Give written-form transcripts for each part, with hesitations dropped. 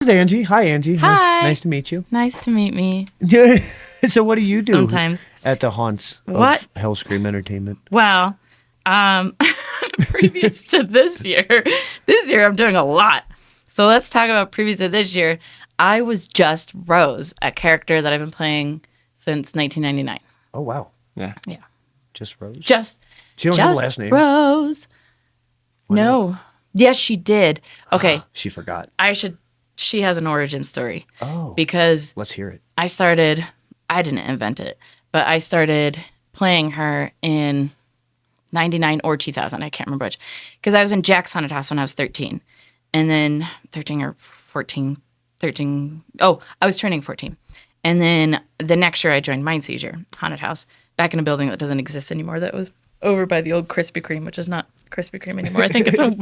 This is Angie. Hi, Angie. Hi. Nice to meet you. Nice to meet me. So what do you do Sometimes. at the haunts What? of Hellscream Entertainment? Well, previous to this year I'm doing a lot. So let's talk about previous to this year. I was just Rose, a character that I've been playing since 1999. Oh, wow. Yeah. Yeah. Just Rose? She don't have a last name. Rose. Why No. Yes, she did. Okay. She forgot. She has an origin story. Oh. Because Let's hear it. I didn't invent it, but I started playing her in 99 or 2000. I can't remember which. Because I was in Jack's Haunted House when I was 13. And then 13 or 14. 13. Oh, I was turning 14. And then the next year I joined Mind Seizure Haunted House back in a building that doesn't exist anymore. That was over by the old Krispy Kreme, which is not Krispy Kreme anymore. I think it's a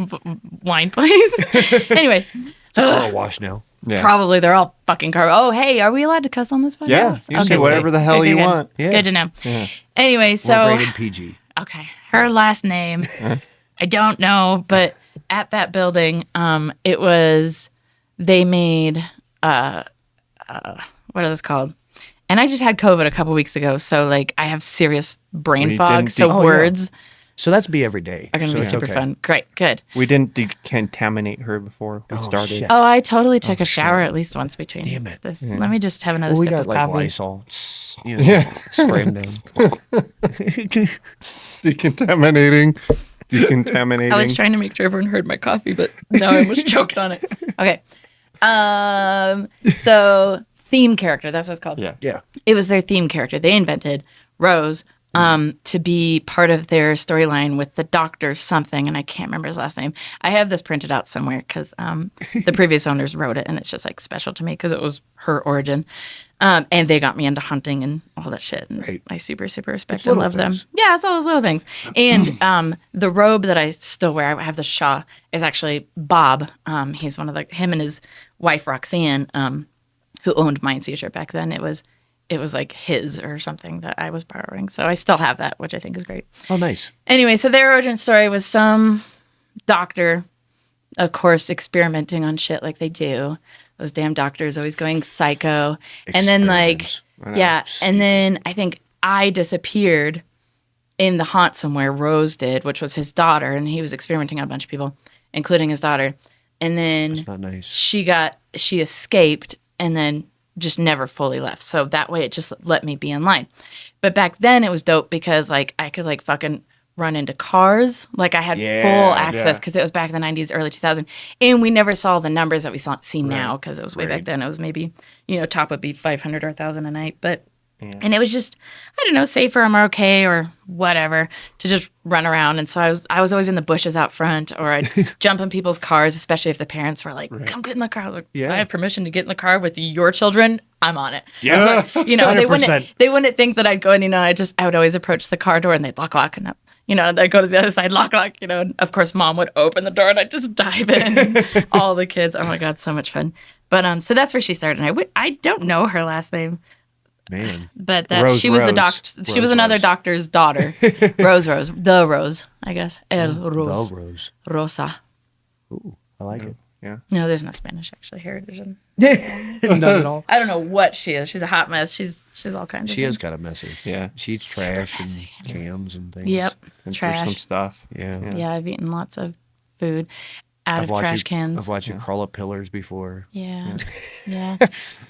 wine place. Anyway. It's a car wash now. Yeah. Probably they're all fucking car. Oh, hey, are we allowed to cuss on this podcast? Yeah, you say whatever the hell you want. Yeah. Good to know. Yeah. Anyway, We're so rated PG. okay, her last name, I don't know, but at that building, it was they made what are those called? And I just had COVID a couple weeks ago, so like I have serious brain fog. So words So that's be every day. are going to be it's super okay. fun. Great, good. We didn't decontaminate her before we started. shit. Oh, I totally took a shower at least once between. Damn it. This. Let me just have another Well, we sip got of like coffee. Lysol. Spray them down. Decontaminating. I was trying to make sure everyone heard my coffee, but now I almost choked on it. Okay. So theme character, that's what it's called. Yeah. Yeah. It was their theme character. They invented Rose to be part of their storyline with the doctor something, and I can't remember his last name. I have this printed out somewhere because the previous owners wrote it, and it's just like special to me because it was her origin. And they got me into hunting and all that shit. And Right. I super, super respect It's and little love them. things. Yeah, it's all those little things. And the robe that I still wear, I have the Shaw, is actually Bob. He's one of him and his wife Roxanne, who owned Mind Seizure back then. It was like his or something that I was borrowing. So I still have that, which I think is great. Oh, nice. Anyway, so their origin story was some doctor, of course, experimenting on shit like they do. Those damn doctors always going psycho. And then Experiments. yeah. And then I think I disappeared in the haunt somewhere. Rose did, which was his daughter. And he was experimenting on a bunch of people, including his daughter. And then That's not nice. she escaped and then just never fully left. So that way it just let me be in line. But back then it was dope because like I could like fucking run into cars. Like I had full access because it was back in the 90s, early 2000s. And we never saw the numbers that we see now because it was way back then. It was maybe, top would be 500 or 1,000 a night. But and it was just, I don't know, safer or more okay or whatever to just run around. And so I was always in the bushes out front, or I'd jump in people's cars, especially if the parents were like, come get in the car. I was like, I have permission to get in the car with your children. I'm on it. Yeah. So, they 100%. wouldn't think that I'd go in, I would always approach the car door and they'd lock and up. I'd go to the other side, lock, and of course mom would open the door and I'd just dive in. All the kids. Oh my God, so much fun. But so that's where she started. And I don't know her last name. Man. But Rose, she was a Rose. doctor. She was Rose, another Rose. doctor's daughter. The Rose, I guess. El Rose. The Rose. Rosa. Ooh, I like it. Yeah. No, there's no Spanish actually heritage. None at all. I don't know what she is. She's a hot mess. She's all kinds of She things. is kind of messy. Yeah. She eats Super trash messy. and cans and things. Yep. And Trash. some stuff. Yeah. Yeah, I've eaten lots of food out of watched trash you, cans. I've watched you crawl up pillars before. Yeah. Yeah.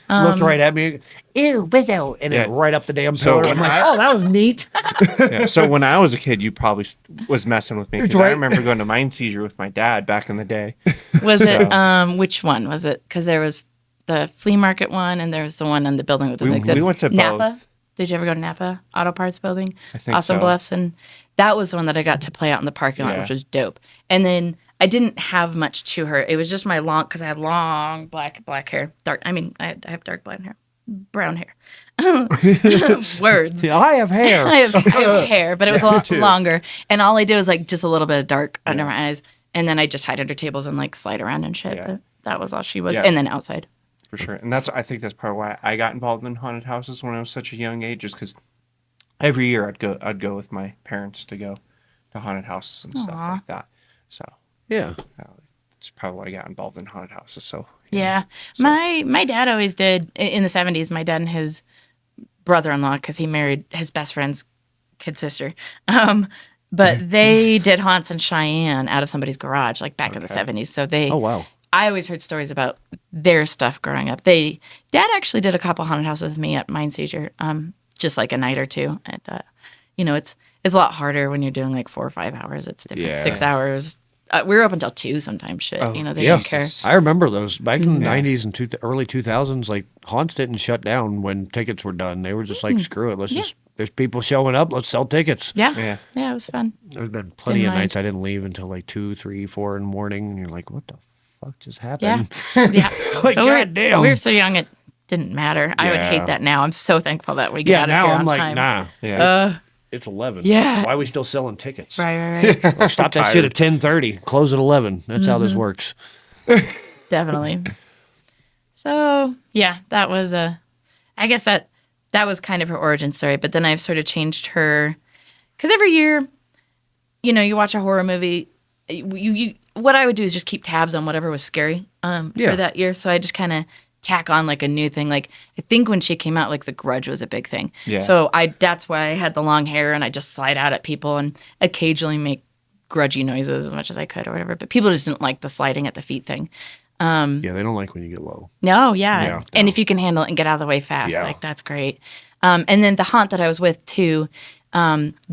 Looked right at me. Ew, wizzo. And then right up the damn pillar. So I'm like, oh, that was neat. Yeah. So when I was a kid, you probably was messing with me. 'Cause I Right. remember going to Mind Seizure with my dad back in the day. Was it which one was it? Because there was the flea market one and there was the one in the building that doesn't exist. We went to Napa. both. Did you ever go to Napa Auto Parts Building? I think Awesome so. Bluffs, and that was the one that I got to play out in the parking lot, Yeah. which was dope. And then I didn't have much to her. It was just my long, because I had long black hair. I have dark brown hair. Words. I have hair. I have hair, but it was a lot longer. And all I did was like just a little bit of dark under my eyes. And then I just hide under tables and like slide around and shit. Yeah. But that was all she was. Yeah. And then outside. For sure. And I think that's part of why I got involved in haunted houses when I was such a young age, just because every year I'd go with my parents to go to haunted houses and stuff like that. So Yeah. it's probably why I got involved in haunted houses. So Yeah. My dad always did in the 70s. My dad and his brother-in-law, because he married his best friend's kid sister. But they did haunts in Cheyenne out of somebody's garage, like back in the 70s. So Oh, wow. I always heard stories about their stuff growing up. Dad actually did a couple haunted houses with me at Mind Seizure, just like a night or two. And, it's a lot harder when you're doing like 4 or 5 hours. It's different. Yeah. 6 hours. We were up until 2 sometimes. Shit, Oh, they didn't care. I remember those back in the 90s and early 2000s. Like haunts didn't shut down when tickets were done. They were just like, screw it. There's people showing up. Let's sell tickets. Yeah, it was fun. There's been plenty of nights I didn't leave until like 2, 3, 4 in the morning. And you're like, what the fuck just happened? Yeah. Like, But goddamn. we were so young, it didn't matter. I would hate that now. I'm so thankful that we get out of now here I'm on like, time. nah. Yeah. It's 11. Yeah. Why are we still selling tickets? Right. Well, stop that shit at 10:30. Close at 11. That's how this works. Definitely. So, yeah, that was I guess that was kind of her origin story. But then I've sort of changed her. Because every year, you watch a horror movie. You what I would do is just keep tabs on whatever was scary for that year. So I just kind of tack on like a new thing. Like I think when she came out, like The Grudge was a big thing. Yeah. So that's why I had the long hair and I just slide out at people and occasionally make grudgy noises as much as I could or whatever. But people just didn't like the sliding at the feet thing. Yeah, they don't like when you get low. No, yeah. Yeah, And no. if you can handle it and get out of the way fast, Yeah. like that's great. And then the haunt that I was with too,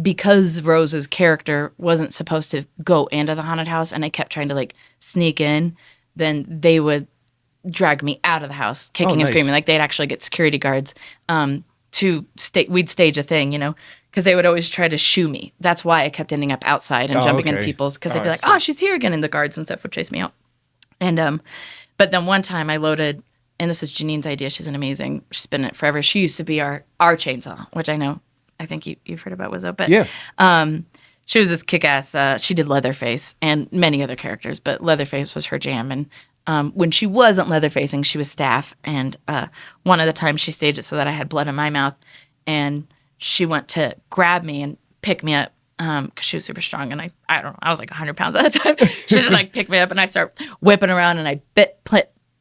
because Rose's character wasn't supposed to go into the haunted house and I kept trying to like sneak in, then they would drag me out of the house, kicking and nice. screaming. Like they'd actually get security guards we'd stage a thing, because they would always try to shoo me. That's why I kept ending up outside and jumping in okay. people's, because they'd be I like, see. oh, she's here again, and the guards and stuff would chase me out. And but then one time I loaded, and this is Janine's idea. She's she's been in it forever. She used to be our chainsaw, which I think you've heard about Wizzo. But Yeah. she was this kick-ass. She did Leatherface and many other characters, but Leatherface was her jam. And when she wasn't Leatherfacing, she was staff. And one of the times she staged it so that I had blood in my mouth, and she went to grab me and pick me up because she was super strong. And I don't know, I was like 100 pounds at the time. She just like pick me up, and I start whipping around, and I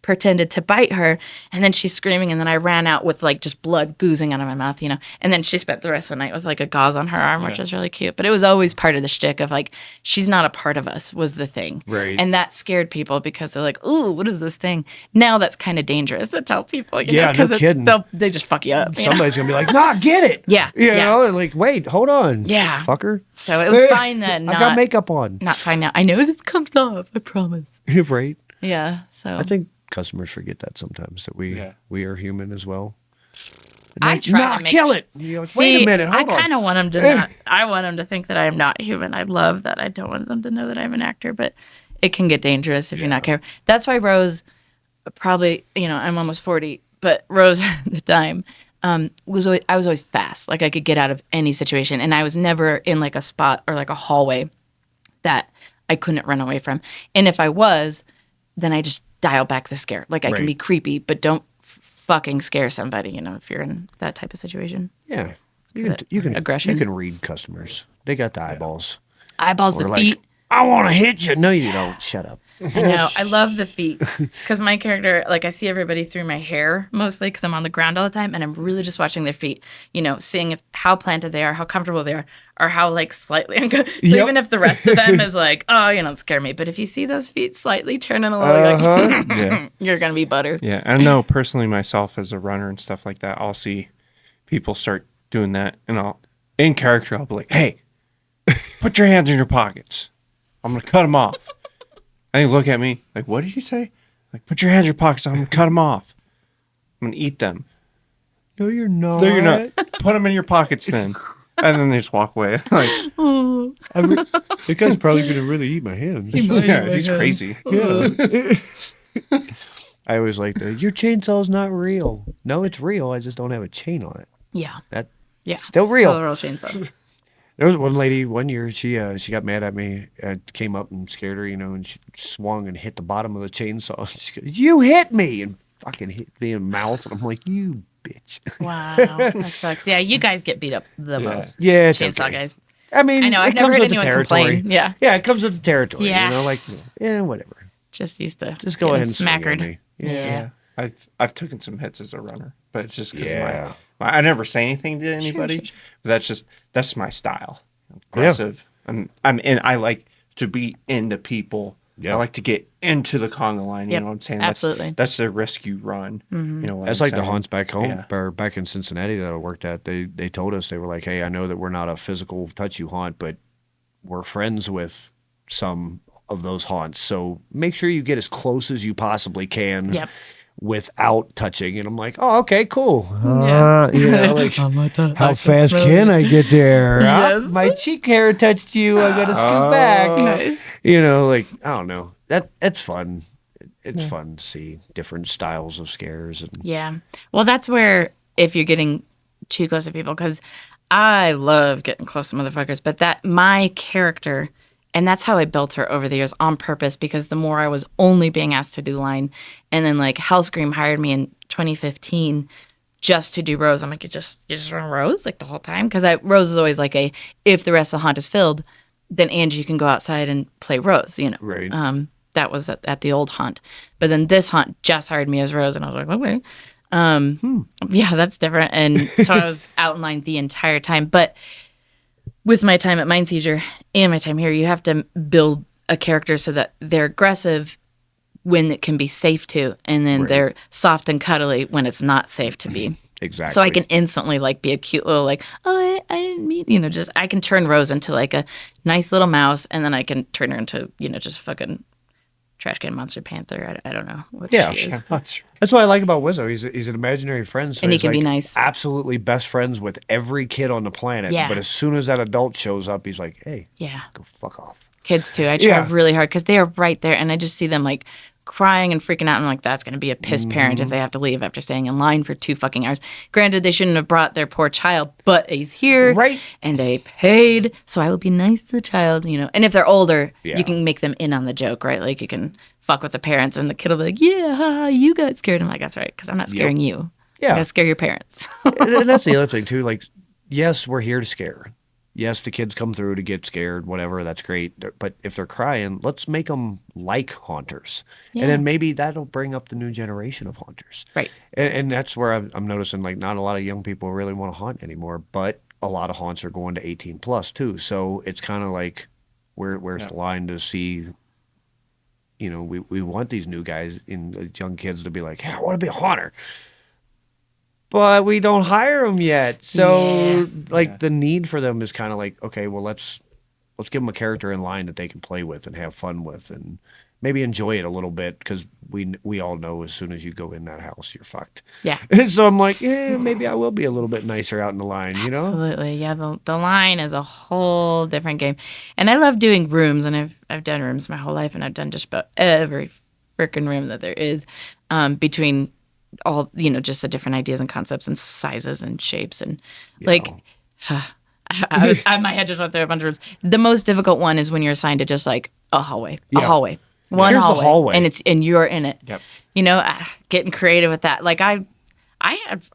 pretended to bite her, and then she's screaming, and then I ran out with like just blood oozing out of my mouth, and then she spent the rest of the night with like a gauze on her arm, which was really cute. But it was always part of the shtick of like, she's not a part of us was the thing. Right. And that scared people because they're like, ooh, what is this thing? Now that's kind of dangerous to tell people, Yeah, no kidding. They just fuck you up. Somebody's going to be like, nah, get it. Yeah, You yeah. know, and like, wait, hold on. Yeah. Fucker. So it was fine then. I got makeup on. Not fine now. I know this comes off, I promise. Right. Yeah, so. I think customers forget that sometimes, that we are human as well. I try nah, to make kill sure- it. You know, See, wait a minute, I hold on. kind of want them to not. I want them to think that I am not human. I love that. I don't want them to know that I'm an actor, but it can get dangerous if you're not careful. That's why Rose, probably, I'm almost 40, but Rose at the time I was always fast. Like I could get out of any situation, and I was never in like a spot or like a hallway that I couldn't run away from. And if I was, then I just dial back the scare. Like I can Right. be creepy, but don't fucking scare somebody, if you're in that type of situation. Yeah. That You can aggression. You can read customers. They got the eyeballs. Eyeballs, Or the like, feet. I want to hit you. No, you don't. Shut up. I know. I love the feet because my character, like I see everybody through my hair mostly because I'm on the ground all the time, and I'm really just watching their feet, seeing how planted they are, how comfortable they are, or how like slightly uncomfortable. So even if the rest of them is like, oh, don't scare me, but if you see those feet slightly turning a little, you're like, Yeah. you're gonna be butter. Yeah. I know personally myself as a runner and stuff like that, I'll see people start doing that, and in character, I'll be like, hey, put your hands in your pockets. I'm going to cut them off. And they look at me like, what did you say? Like, put your hands in your pockets. I'm going to cut them off. I'm going to eat them. No, you're not. No, you're not. Put them in your pockets then. And then they just walk away. Like, The guy's probably going to really eat my hands. yeah, he's crazy. Yeah. I always like your chainsaw's not real. No, it's real. I just don't have a chain on it. Yeah. Yeah. Still real. Still a real chainsaw. There was one lady one year. She got mad at me. I came up and scared her, and she swung and hit the bottom of the chainsaw. She goes, "You hit me!" and fucking hit me in the mouth. And I'm like, "You bitch." Wow, that sucks. Yeah, you guys get beat up the most. Yeah, it's Chainsaw okay. guys. I mean, I know. I've it never comes heard with the anyone territory. complain. Yeah. Yeah, it comes with the territory. Yeah. Whatever. Just used to Just go ahead and smack her. swing at me. Yeah. I've taken some hits as a runner, but it's just because Yeah. I never say anything to anybody. Sure. But that's my style. Aggressive. I'm in. I like to be into people. Yeah. I like to get into the conga line. You Yep, know what I'm saying? absolutely. That's the risk you run. You know what That's I'm like the saying? haunts back home Yeah. or back in Cincinnati that I worked at. They told us, they were like, hey, I know that we're not a physical touch you haunt, but we're friends with some of those haunts. So make sure you get as close as you possibly can Yep. without touching. And I'm like, oh, okay, cool. Yeah. You know, like, how fast can I get there? Yes. My cheek hair touched you. I got to scoot back. Nice. You know, like, I don't know. It's fun. It's fun to see different styles of scares. And Yeah. Well, that's where if you're getting too close to people, because I love getting close to motherfuckers, but that my character, and that's how I built her over the years on purpose, because the more I was only being asked to do line, and then like Hellscream hired me in 2015 just to do Rose. I'm like, you just run Rose like the whole time, because Rose is always like if the rest of the haunt is filled, then Angie can go outside and play Rose. You know, Right. That was at the old haunt, but then this haunt just hired me as Rose, and I was like, okay. Yeah, that's different. And so I was out in line the entire time. But with my time at Mind Seizure and my time here, you have to build a character so that they're aggressive when it can be safe to, and then they're soft and cuddly when it's not safe to be. Exactly. So I can instantly like be a cute little like, oh, I didn't mean, you know, just I can turn Rose into like a nice little mouse, and then I can turn her into, you know, just fucking trash can monster panther. I don't know what she is. That's what I like about Wizzo. He's an imaginary friend, so And he he's can be like nice. absolutely best friends with every kid on the planet. Yeah. But as soon as that adult shows up, he's like, hey, Yeah. go fuck off. Kids too. I try Yeah. really hard because they are right there, and I just see them like crying and freaking out. I'm like, that's going to be a piss parent if they have to leave after staying in line for 2 fucking hours. Granted, they shouldn't have brought their poor child, but he's here, Right. And they paid, so I will be nice to the child, you know. And if they're older, Yeah. you can make them in on the joke, right? Like you can fuck with the parents, and the kid will be like, yeah, haha, you got scared. I'm like, that's right, because I'm not scaring you. Yeah. I gotta scare your parents. And that's the other thing too. Like, yes, we're here to scare. Yes, the kids come through to get scared, whatever. That's great. But if they're crying, let's make them like haunters, Yeah. and then maybe that'll bring up the new generation of haunters. Right. And that's where I'm noticing, like, not a lot of young people really want to haunt anymore, but a lot of haunts are going to 18 plus too. So it's kind of like, where's the line to see? You know, we want these new guys and young kids to be like, yeah, I want to be a haunter. But we don't hire them yet. So the need for them is kind of like, okay, well, let's give them a character in line that they can play with and have fun with, and maybe enjoy it a little bit, because we all know as soon as you go in that house, you're fucked. Yeah. And so I'm like, maybe I will be a little bit nicer out in the line, you know? Absolutely. Yeah, the line is a whole different game. And I love doing rooms, and I've done rooms my whole life, and I've done just about every freaking room that there is, between all, you know, just the different ideas and concepts and sizes and shapes, and like my head just went through a bunch of rooms. The most difficult one is when you're assigned to just like a hallway. One Here's the hallway. and you're in it. Yep. You know, getting creative with that. Like I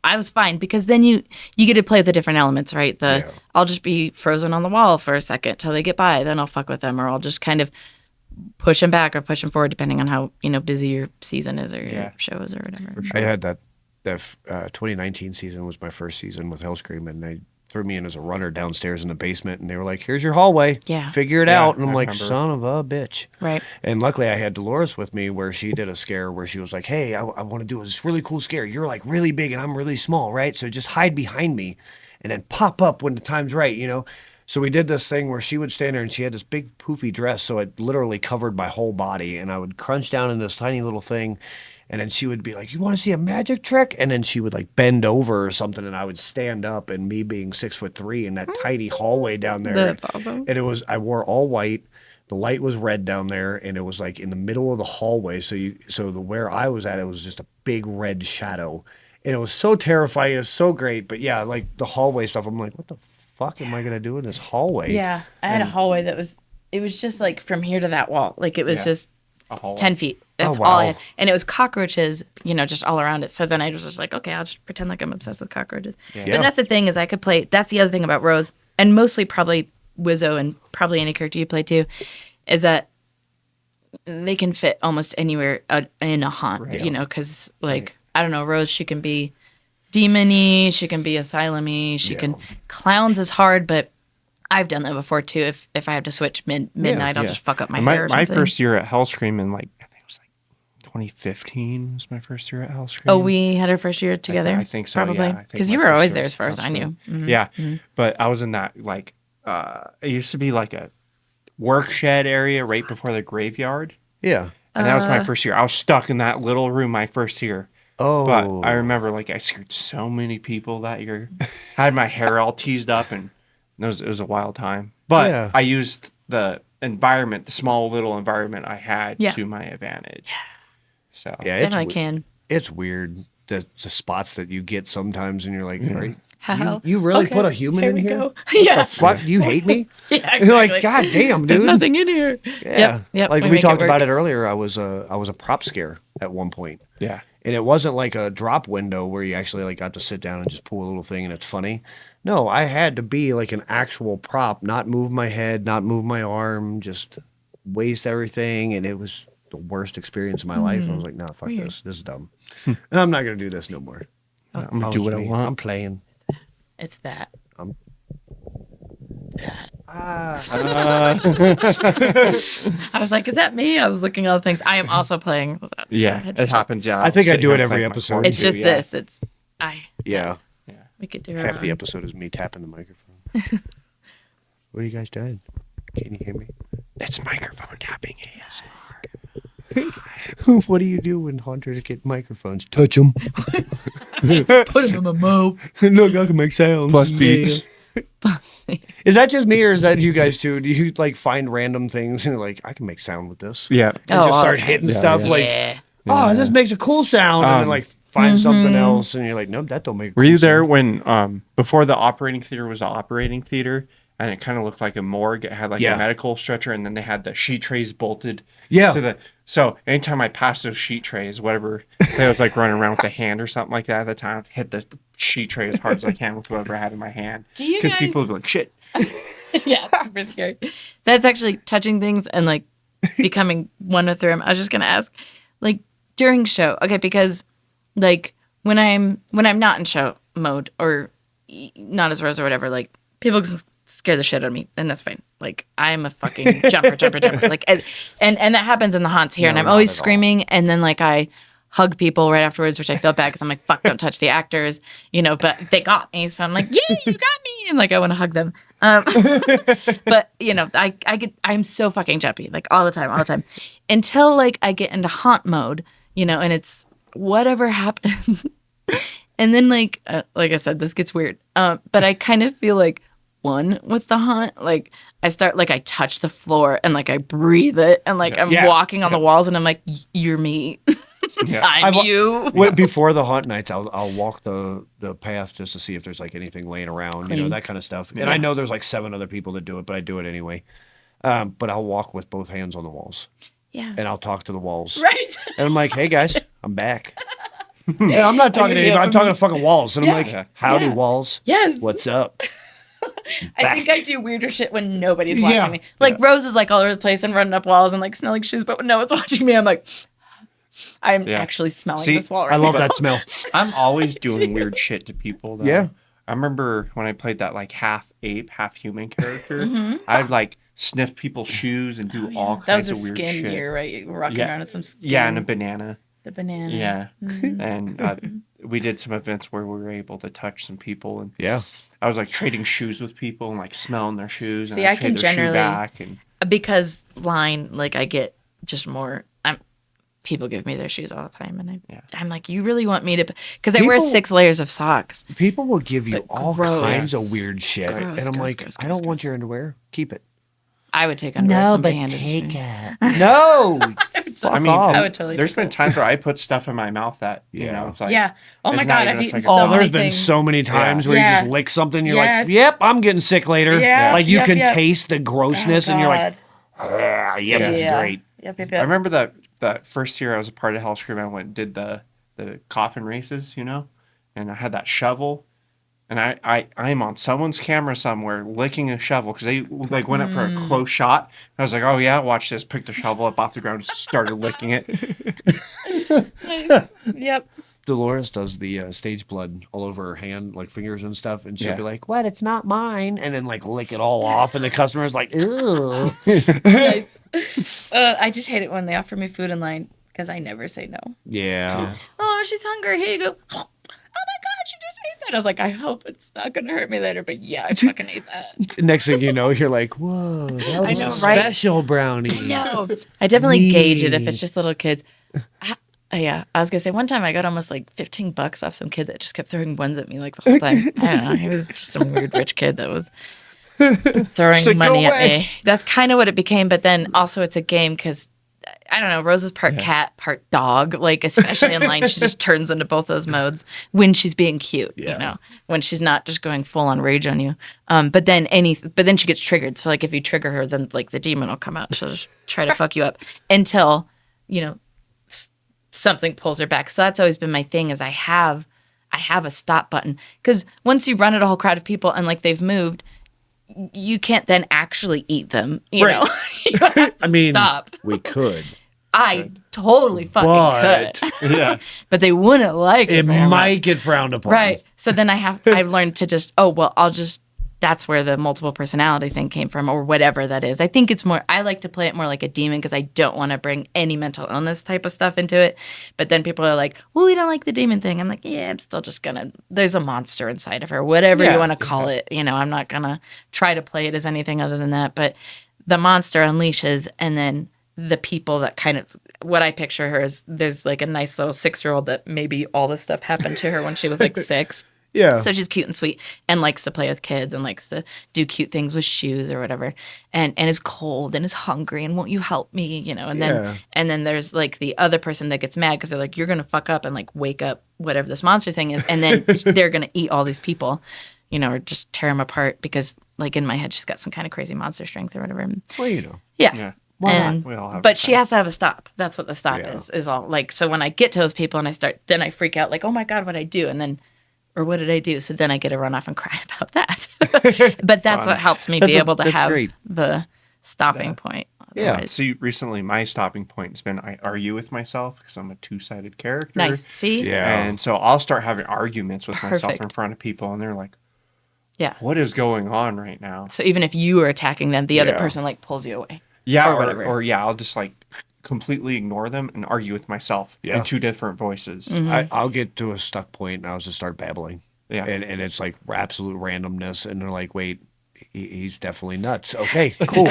was fine, because then you get to play with the different elements, right? I'll just be frozen on the wall for a second till they get by, then I'll fuck with them, or I'll just kind of push them back or push them forward, depending on how, you know, busy your season is or your shows or whatever. For sure. I had that 2019 season was my first season with Hellscream, and they threw me in as a runner downstairs in the basement, and they were like, here's your hallway. Yeah. Figure it Yeah, out. And I'm I like, remember. son of a bitch. Right. And luckily I had Dolores with me, where she did a scare where she was like, hey, I want to do this really cool scare. You're like really big and I'm really small, right? So just hide behind me and then pop up when the time's right, you know? So we did this thing where she would stand there, and she had this big poofy dress, so it literally covered my whole body, and I would crunch down in this tiny little thing, and then she would be like, you want to see a magic trick? And then she would like bend over or something, and I would stand up, and me being 6'3" in that tiny hallway down there. That's awesome. And I wore all white. The light was red down there, and it was like in the middle of the hallway. So where I was at, it was just a big red shadow, and it was so terrifying. It was so great. But yeah, like the hallway stuff, I'm like, what the fuck am I gonna do in this hallway? Yeah. I had a hallway that was just like from here to that wall. Like it was just A hallway. 10 feet. That's Oh, all I wow. had. And it was cockroaches, you know, just all around it. So then I was just like, okay, I'll just pretend like I'm obsessed with cockroaches. Yeah. But that's the thing, is I could play. That's the other thing about Rose, and mostly probably Wizzo, and probably any character you play too, is that they can fit almost anywhere in a haunt, Right. you know, because like I don't know, Rose, she can be demon-y, she can be asylum-y, she can clowns is hard, but I've done that before too. If I have to switch midnight, I'll just fuck up my And hair or my something. first year at Hellscream in like I think it was like 2015 was my first year at Hellscream. Oh, we had our first year together. I think so. Probably Yeah, because you were always there as far as I knew. Mhm. Yeah, but I was in that like it used to be like a work shed area right before the graveyard, Yeah. and that was my first year. I was stuck in that little room my first year. Oh. But I remember like I scared so many people that year. I had my hair all teased up, and it was a wild time. But Yeah. I used the environment, the small little environment I had Yeah. to my advantage. So Yeah, it's Definitely can. it's weird the spots that you get sometimes, and you're like, right? How? You really Okay, put a human here in we here? go. Yeah. Fuck, you hate me? Yeah, You're like, exactly. God damn, dude. There's nothing in here. Yeah. Yep. Like we make talked it about work. it earlier. I was a prop scare at one point. yeah, And it wasn't like a drop window where you actually like got to sit down and just pull a little thing and it's funny. No, I had to be like an actual prop, not move my head, not move my arm, just waste everything. And it was the worst experience of my life. I was like, no, fuck Weird. this. This is dumb. And I'm not gonna do this no more. I'm gonna do it's what I me. want. I'm playing. It's that. I was like, is that me? I was looking at all the things. I am also playing with that. so I yeah, had to it check. happens. Yeah, I think I Sitting do it here every playing my episode. phone It's too, just yeah. this. It's Yeah. we could do it. Half the episode is me tapping the microphone. What are you guys doing? Can you hear me? It's microphone tapping. Yes. What do you do when hunters get microphones? Touch them. Put him in my mouth. Look, I can make sounds. Plus beats. Is that just me or is that you guys too? Do you like find random things and you're like, I can make sound with this? Yeah. And Oh, just all start the time. hitting Yeah, stuff yeah. like, Yeah. oh, this makes a cool sound. And then like find something else and you're like, nope, that don't make a Were cool you there sound. when before the operating theater was the operating theater, and it kind of looked like a morgue? It had like Yeah. a medical stretcher, and then they had the sheet trays bolted. Yeah. To the so anytime I passed those sheet trays, whatever, I was like running around with a hand or something like that at the time. Hit the sheet tray as hard as I can with whatever I had in my hand. Do you Because guys- people would be like, shit. Yeah, it's super scary. That's actually touching things and like becoming one with them. I was just gonna ask, like during show, okay, because like when I'm not in show mode or not as Rose or whatever, like people can scare the shit out of me, and that's fine. Like I'm a fucking jumper. Like and that happens in the haunts here, and No, I'm not always at all. screaming, and then like I hug people right afterwards, which I feel bad because I'm like, fuck, don't touch the actors, you know, but they got me. So I'm like, yeah, you got me. And like, I want to hug them. But you know, I'm so fucking jumpy, like all the time until like I get into haunt mode, you know, and it's whatever happens. And then like I said, this gets weird. But I kind of feel like one with the haunt, like I start like I touch the floor and like I breathe it and like I'm Yeah. walking on the walls and I'm like, you're me. Yeah. I'm you. Before the haunt nights, I'll walk the path just to see if there's like anything laying around, you know, Clean. that kind of stuff. And I know there's like 7 other people that do it, but I do it anyway. But I'll walk with both hands on the walls Yeah. and I'll talk to the walls. Right. And I'm like, hey guys, I'm back. Yeah, I'm not talking to anybody. I'm talking to fucking walls. And I'm Yeah. like, howdy, Yeah. walls. Yes. What's up? I think I do weirder shit when nobody's Yeah. watching me. Like Rose is like all over the place and running up walls and like smelling shoes, but when no one's watching me, I'm like, I'm Yeah. actually smelling See, this wall right I love now. that smell. I'm always doing weird shit to people. Though. Yeah. I remember when I played that like half ape, half human character, Mm-hmm. I'd like sniff people's shoes and do all That was kinds a of weird skin shit. year, right? You were rocking Yeah. around with some skin. Yeah, and a banana. The banana. Yeah. Mm-hmm. And we did some events where we were able to touch some people, and Yeah. I was like trading shoes with people and like smelling their shoes. See, and I I'd can trade their shoe generally- back and Because line, like I get just more. People give me their shoes all the time, and I'm like, you really want me to? Because I wear People- 6 layers of socks. People will give you But all gross. kinds of weird shit. Gross, and I'm gross, like, gross, I don't gross, want gross. your underwear. Keep it. I would take underwear. if somebody handed it to me. it. No. I mean, off. I would totally. there's take been it. times where I put stuff in my mouth that you Yeah. know it's like Yeah. Oh my it's not god, even I've a eaten second- so Oh, many there's been things. so many times where Yeah. you just lick something, you're Yes. like, yep, I'm getting sick later. Yeah. Like you Yep, can yep. taste the grossness and you're like, ah, yep, this is Yeah. great. Yep. I remember that first year I was a part of Hellscream. I went and did the coffin races, you know, and I had that shovel, and I'm on someone's camera somewhere licking a shovel because they like went up for a close shot. I was like, oh yeah, watch this. Picked the shovel up off the ground and started licking it. Nice. Yep. Dolores does the stage blood all over her hand, like fingers and stuff, and she'll Yeah. be like, "What? It's not mine," and then like lick it all off, and the customer's like, "Ew." Nice. I just hate it when they offer me food in line because I never say no. Yeah. Oh, she's hungry. Here you go. Oh my God, she just ate that. I was like, I hope it's not going to hurt me later. But yeah, I fucking ate that. Next thing you know, you're like, "Whoa, that was know, a right? special brownie." No. I definitely gauge it if Me. it's just little kids. Yeah, I was going to say one time I got almost like $15 off some kid that just kept throwing ones at me like the whole time. I don't know. He was just some weird rich kid that was throwing like, money "Go at away." me. That's kind of what it became. But then also it's a game because I don't know. Rose is part cat, part dog. Like especially in line, she just turns into both those modes when she's being cute. Yeah. You know, when she's not just going full on rage on you. But then she gets triggered. So like if you trigger her, then like the demon will come out. She'll just try to fuck you up until something pulls her back. So that's always been my thing. Is I have a stop button because once you run at a whole crowd of people and like they've moved. You can't then actually eat them, you Right. know. You have to I mean, stop. we could. I totally fucking But could, Yeah. but they wouldn't like it it. very much. might get frowned upon. Right. So then I've learned to just, that's where the multiple personality thing came from or whatever that is. I think it's more, I like to play it more like a demon because I don't want to bring any mental illness type of stuff into it. But then people are like, well, we don't like the demon thing. I'm like, yeah, I'm still just there's a monster inside of her, whatever Yeah, you want to call it. You know, I'm not going to try to play it as anything other than that. But the monster unleashes and then the people that kind of, what I picture her is there's like a nice little 6-year-old that maybe all this stuff happened to her when she was like 6. Yeah. So she's cute and sweet and likes to play with kids and likes to do cute things with shoes or whatever and is cold and is hungry and won't you help me, you know? And then there's like the other person that gets mad because they're like, you're going to fuck up and like wake up whatever this monster thing is. And then they're going to eat all these people, you know, or just tear them apart because like in my head, she's got some kind of crazy monster strength or whatever. Well, you know. Yeah. Yeah. And, We all have but a she time. has to have a stop. That's what the stop Yeah. is all like. So when I get to those people and I freak out like, oh my God, what'd I do? And then, or what did I do? So then I get to run off and cry about that. But that's what helps me be able to that's have great. the stopping point. Yeah. Otherwise- See, recently my stopping point has been I argue with myself because I'm a two-sided character. Nice. See? Yeah. And so I'll start having arguments with myself in Perfect. front of people, and they're like, Yeah. "What is going on right now?" So even if you are attacking them, the other Yeah. person like pulls you away. Yeah, Or whatever. or yeah, I'll just like completely ignore them and argue with myself Yeah. in two different voices. Mm-hmm. I'll get to a stuck point and I'll just start babbling. Yeah. And it's like absolute randomness. And they're like, wait, he's definitely nuts. Okay, cool.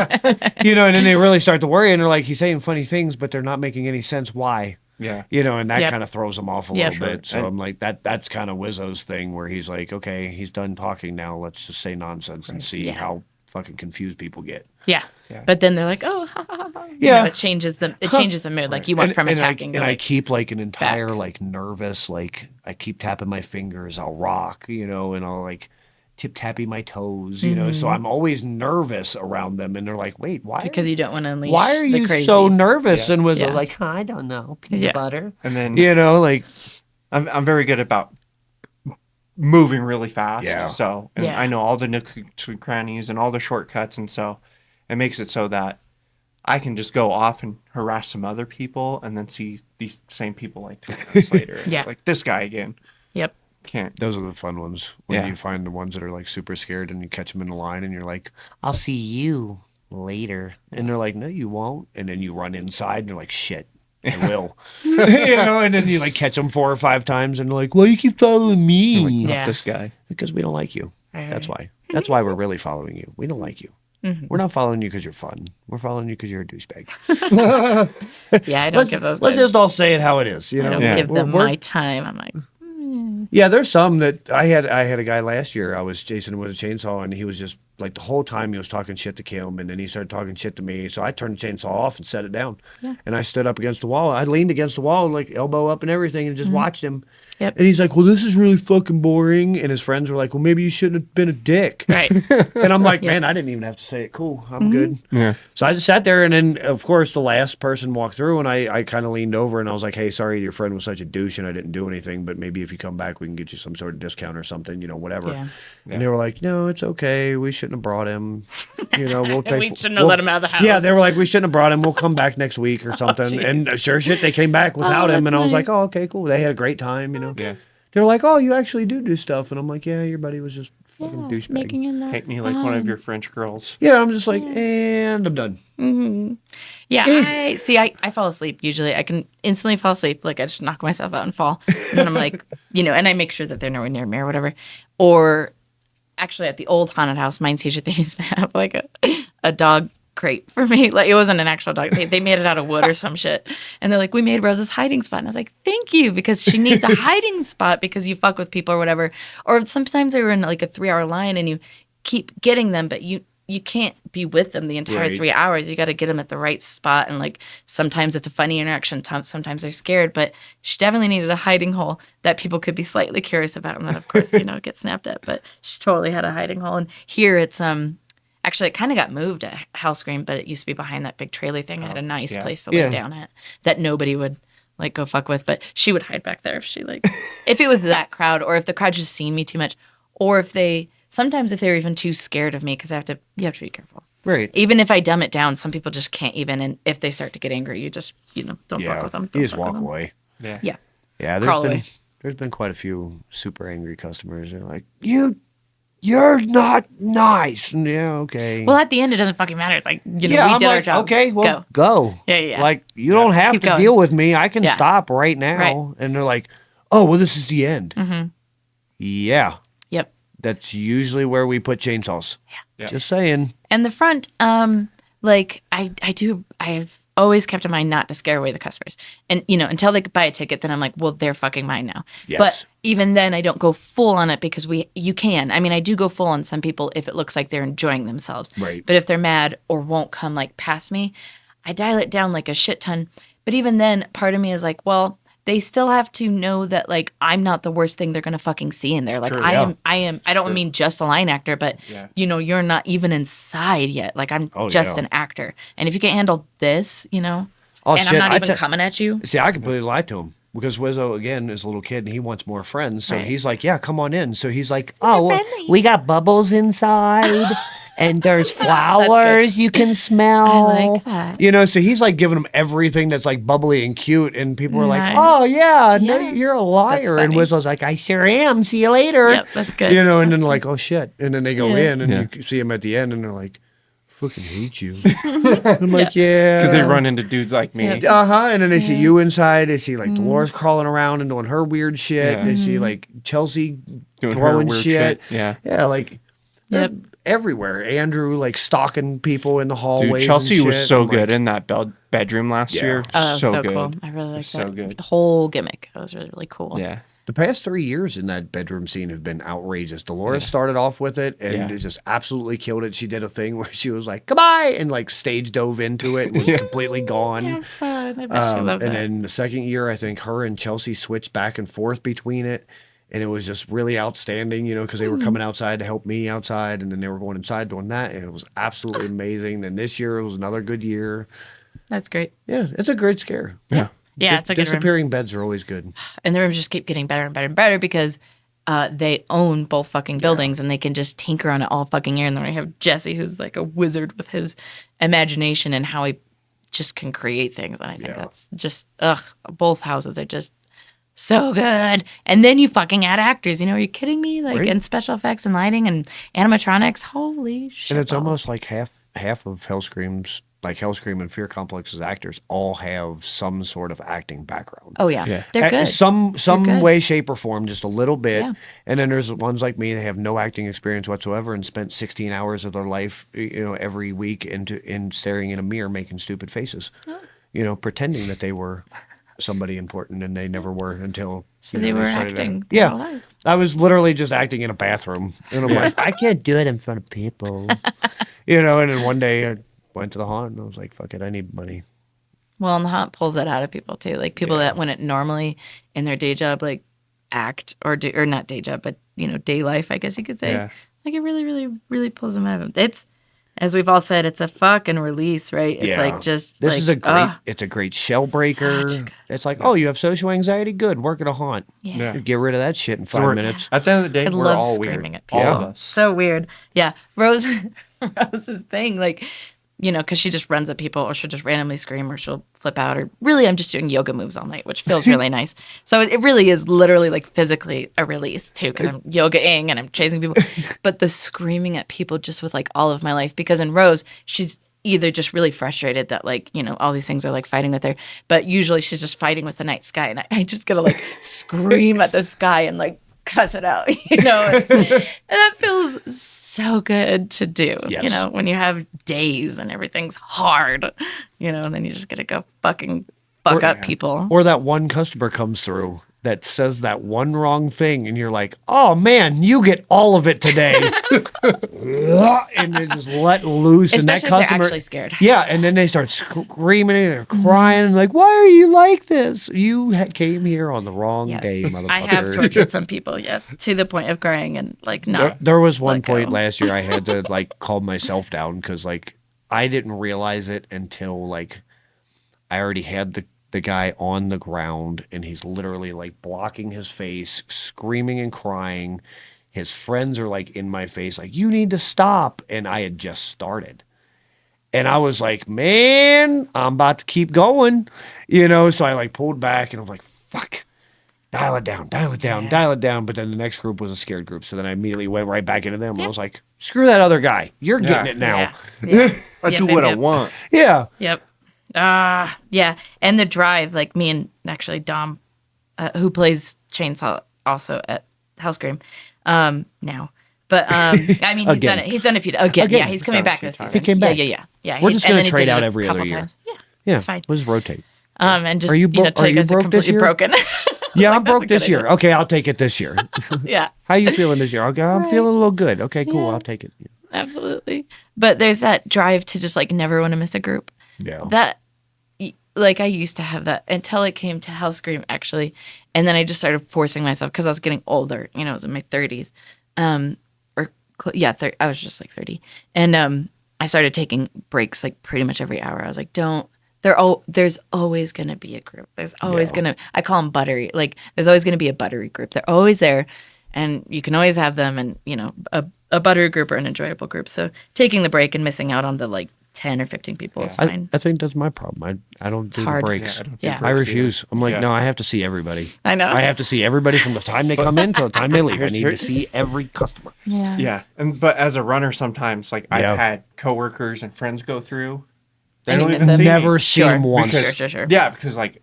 You know, and then they really start to worry and they're like, he's saying funny things, but they're not making any sense. Why? Yeah. You know, and that Yep. kind of throws him off a Yep. little bit. So And- I'm like, that's kind of Wizzo's thing where he's like, okay, he's done talking now. Let's just say nonsense and see Yeah. how fucking confused people get. Yeah. Yeah. But then they're like, oh, ha, ha, ha, ha. You Yeah. know, it changes the mood. Like you went from attacking to and I like, keep like an entire back. like nervous, like I keep tapping my fingers, I'll rock, you know, and I'll like tip tapping my toes, you know. So I'm always nervous around them and they're like, wait, why? because you don't want to unleash why are the you crazy. so nervous? Yeah. And was Yeah. like, I don't know, peanut Yeah. butter. And then You know, like I'm very good about moving really fast. Yeah. So and Yeah. I know all the nooks and crannies and all the shortcuts, and so it makes it so that I can just go off and harass some other people, and then see these same people like 10 minutes later. Yeah. Like this guy again. Yep. Can't. those are the fun ones when Yeah. you find the ones that are like super scared and you catch them in the line and you're like, I'll see you later. And they're like, no, you won't. And then you run inside and you're like, shit, I will. You know, and then you like catch them 4 or 5 times and they're like, well, you keep following me. Like, not Yeah. this guy. Because we don't like you. Right. That's why. That's why we're really following you. We don't like you. We're not following you because you're fun. We're following you because you're a douchebag. Yeah, I don't give those Let's guys. just all say it how it is. You I know, don't Yeah. give them We're- my time. I'm like, Yeah, there's some that I had a guy last year. I was chasing him with a chainsaw, and he was just like the whole time he was talking shit to Kim, and then he started talking shit to me. So I turned the chainsaw off and set it down. Yeah. And I stood up against the wall. I leaned against the wall, like elbow up and everything, and just watched him. Yep. And he's like, well, this is really fucking boring. And his friends were like, well, maybe you shouldn't have been a dick. Right. And I'm like, man, I didn't even have to say it. Cool. I'm good. Yeah. So I just sat there, and then, of course, the last person walked through, and I kind of leaned over, and I was like, hey, sorry, your friend was such a douche, and I didn't do anything, but maybe if you come back, we can get you some sort of discount or something, whatever. Yeah. And they were like, no, it's okay. We shouldn't have brought him. We'll pay We shouldn't have let him out of the house. Yeah, they were like, we shouldn't have brought him. We'll come back next week or something. jeez. And sure shit, they came back without him, that's and I was like, nice. oh, okay, cool. They had a great time, Yeah. They were like, oh, you actually do stuff. And I'm like, yeah, your buddy was just fucking douchebag. Making it not Paint me like one of fun. your French girls. Yeah, I'm just like, and I'm done. Yeah, I fall asleep usually. I can instantly fall asleep. Like I just knock myself out and fall. And then I'm like, and I make sure that they're nowhere near me or whatever. Or actually at the old haunted house, Mind Seizure, they used to have like a dog crate for me. Like it wasn't an actual dog. They made it out of wood or some shit. And they're like, we made Rose's hiding spot. And I was like, thank you, because she needs a hiding spot because you fuck with people or whatever. Or sometimes they were in like a 3-hour line and you keep getting them, but you can't be with them the entire Right. 3 hours. You got to get them at the right spot. And like sometimes it's a funny interaction. Sometimes they're scared, but she definitely needed a hiding hole that people could be slightly curious about. And then of course, get snapped at, but she totally had a hiding hole. And here it's, actually, it kind of got moved at House Scream, but it used to be behind that big trailer thing. I had a nice place to lay down at that nobody would like go fuck with, but she would hide back there if she if it was that crowd, or if the crowd just seen me too much, or if they were even too scared of me, because you have to be careful. Right. Even if I dumb it down, some people just can't even, and if they start to get angry, you just don't fuck with them. You just walk away. Yeah. Yeah. Yeah, Crawl away. there's been quite a few super angry customers. They're like, you're not nice. And yeah, okay. Well, at the end, it doesn't fucking matter. It's like, we I'm did our like, job. okay, well, go. Yeah. Like, you don't have Keep to going. deal with me. I can Yeah. stop right now. Right. And they're like, oh, well, this is the end. Mm-hmm. Yeah, Yep. that's usually where we put chainsaws. Yeah. Just saying. And the front, I've always kept in mind not to scare away the customers. And, until they could buy a ticket, then I'm like, well, they're fucking mine now. Yes. But even then, I don't go full on it because you can. I mean, I do go full on some people if it looks like they're enjoying themselves. Right. But if they're mad or won't come like past me, I dial it down like a shit ton. But even then, part of me is like, well, they still have to know that like I'm not the worst thing they're gonna fucking see in there. Like true, I yeah. am. I don't mean just a line actor, but Yeah. you're not even inside yet. Like I'm Oh, just yeah. an actor. And if you can't handle this, Oh, and shit, I'm not I even te- coming at you. See, I completely lied to him because Wizzo, again, is a little kid and he wants more friends. So Right. he's like, yeah, come on in. So he's like, oh, well, friendly. we got bubbles inside and there's flowers you can smell. I like that. So he's like giving them everything that's like bubbly and cute. And people are like, Nice. oh, yeah, no, Yeah. you're a liar. That's And funny. Wizzo's like, I sure am. See you later. Yep, that's good. And then like, oh, shit. And then they go Yeah. in and Yeah. you see them at the end and they're like, fucking hate you. I'm like, yeah. Because they run into dudes like me. Yeah. And then they see you inside. They see like Dolores crawling around and doing her weird shit. Yeah. They see like Chelsea Doing her throwing weird shit. Yeah. Yeah, like they're Yep. everywhere. Andrew like stalking people in the hallways. Dude, Chelsea and was shit. so I'm like, good in that bedroom last Yeah. year. Oh, so good. cool. I really like So that. good. The whole gimmick. That was really, really cool. Yeah. The past 3 years in that bedroom scene have been outrageous. Dolores started off with it and Yeah. just absolutely killed it. She did a thing where she was like, goodbye, and like stage dove into it and was completely gone. Yeah, fun. I bet she loved And that. then the second year, I think her and Chelsea switched back and forth between it. And it was just really outstanding, because they were coming outside to help me outside. And then they were going inside doing that. And it was absolutely amazing. Then this year, it was another good year. That's great. Yeah, it's a great scare. Yeah. Yeah, it's a good room. Disappearing beds are always good. And the rooms just keep getting better and better and better because they own both fucking buildings and they can just tinker on it all fucking year. And then we have Jesse, who's like a wizard with his imagination and how he just can create things. And I think that's just, both houses are just so good. And then you fucking add actors. Are you kidding me? Like, Right. and special effects and lighting and animatronics. Holy shit. And it's balls. almost like half of Hellscream's, like Hellscream and Fear Complex's actors all have some sort of acting background. Oh, yeah. Yeah. They're good. Some good. way, shape, or form, just a little bit. Yeah. And then there's ones like me that have no acting experience whatsoever and spent 16 hours of their life, every week in staring in a mirror, making stupid faces, pretending that they were somebody important and they never were until So they were started acting. Yeah. their whole life. I was literally just acting in a bathroom, and I'm like, I can't do it in front of people, you know. And then one day I went to the haunt, and I was like, fuck it, I need money. Well, and the haunt pulls that out of people too. Like people that wouldn't normally in their day job like act or do, or not day job, but day life, I guess you could say. Yeah. Like it really, really, really pulls them out of them. It's, as we've all said, it's a fucking release, right? It's like just this like, is a great. It's a great shell breaker. such a good- It's like, oh, you have social anxiety? Good, work at a haunt. yeah. Get rid of that shit in So 5 minutes. At the end of the day, I we're love all screaming weird. at people. All of us. So weird. Yeah. Rose's thing, like, because she just runs at people or she'll just randomly scream or she'll flip out or really I'm just doing yoga moves all night, which feels really nice. So it really is literally like physically a release too because I'm yogaing and I'm chasing people. But the screaming at people just with like all of my life because in Rose, she's either just really frustrated that like, all these things are like fighting with her, but usually she's just fighting with the night sky and I just gotta like scream at the sky and like cuss it out, and that feels so good to do, Yes. when you have days and everything's hard, and then you just gotta go fucking fuck up people. Or that one customer comes through that says that one wrong thing, and you're like, oh man, you get all of it today. And they just let loose. Especially and that if they're customer, actually scared. Yeah, and then they start screaming and they're crying, and like, why are you like this? You came here on the wrong Yes. day, motherfucker. I have tortured some people, yes, to the point of crying and like no. There was one let point go. last year I had to like calm myself down because like I didn't realize it until like I already had the guy on the ground and he's literally like blocking his face, screaming and crying. His friends are like in my face, like, you need to stop. And I had just started. And I was like, man, I'm about to keep going, So I like pulled back and I'm like, fuck, dial it down, dial it down, dial it down. But then the next group was a scared group. So then I immediately went right back into them. I was like, screw that other guy. You're getting it now. Yeah. I do what I want. Yeah. Yep. Yeah. And the drive, like me and actually Dom, who plays Chainsaw also at House Scream, now. But I mean, he's Again. done it. He's done it a few again. Yeah, he's coming done it a back few this times. season. He came back. Yeah. We're just and gonna then he trade did it out a every couple other year. times. Yeah. Yeah. It's fine. We'll just rotate. And just Are you take are you us broke this completely year? broken. Yeah, I'm Like, that's a broke good this year. idea. Okay, I'll take it this year. Yeah. How you feeling this year? Okay, I'm Right. feeling a little good. Okay, cool. Yeah. I'll take it. Absolutely. But there's that drive to just like never want to miss a group. Yeah. That, like, I used to have that until it came to House Scream, actually. And then I just started forcing myself because I was getting older. I was in my 30s. I was just like 30. And I started taking breaks like pretty much every hour. I was like, there's always going to be a group. There's always going to, I call them buttery. Like, there's always going to be a buttery group. They're always there. And you can always have them and, a buttery group or an enjoyable group. So taking the break and missing out on the like 10 or 15 people is fine. I think that's my problem. I don't do hard. the breaks. Yeah, I don't do Yeah. I breaks either. refuse. I'm like, Yeah. no, I have to see everybody. I know. I have to see everybody from the time they come in to the time they leave. I need to see every customer. Yeah. Yeah, but as a runner, sometimes like Yeah. I've had coworkers and friends go through. They And you don't miss even them. see Never me. seen Sure. them once. Sure. Yeah, because like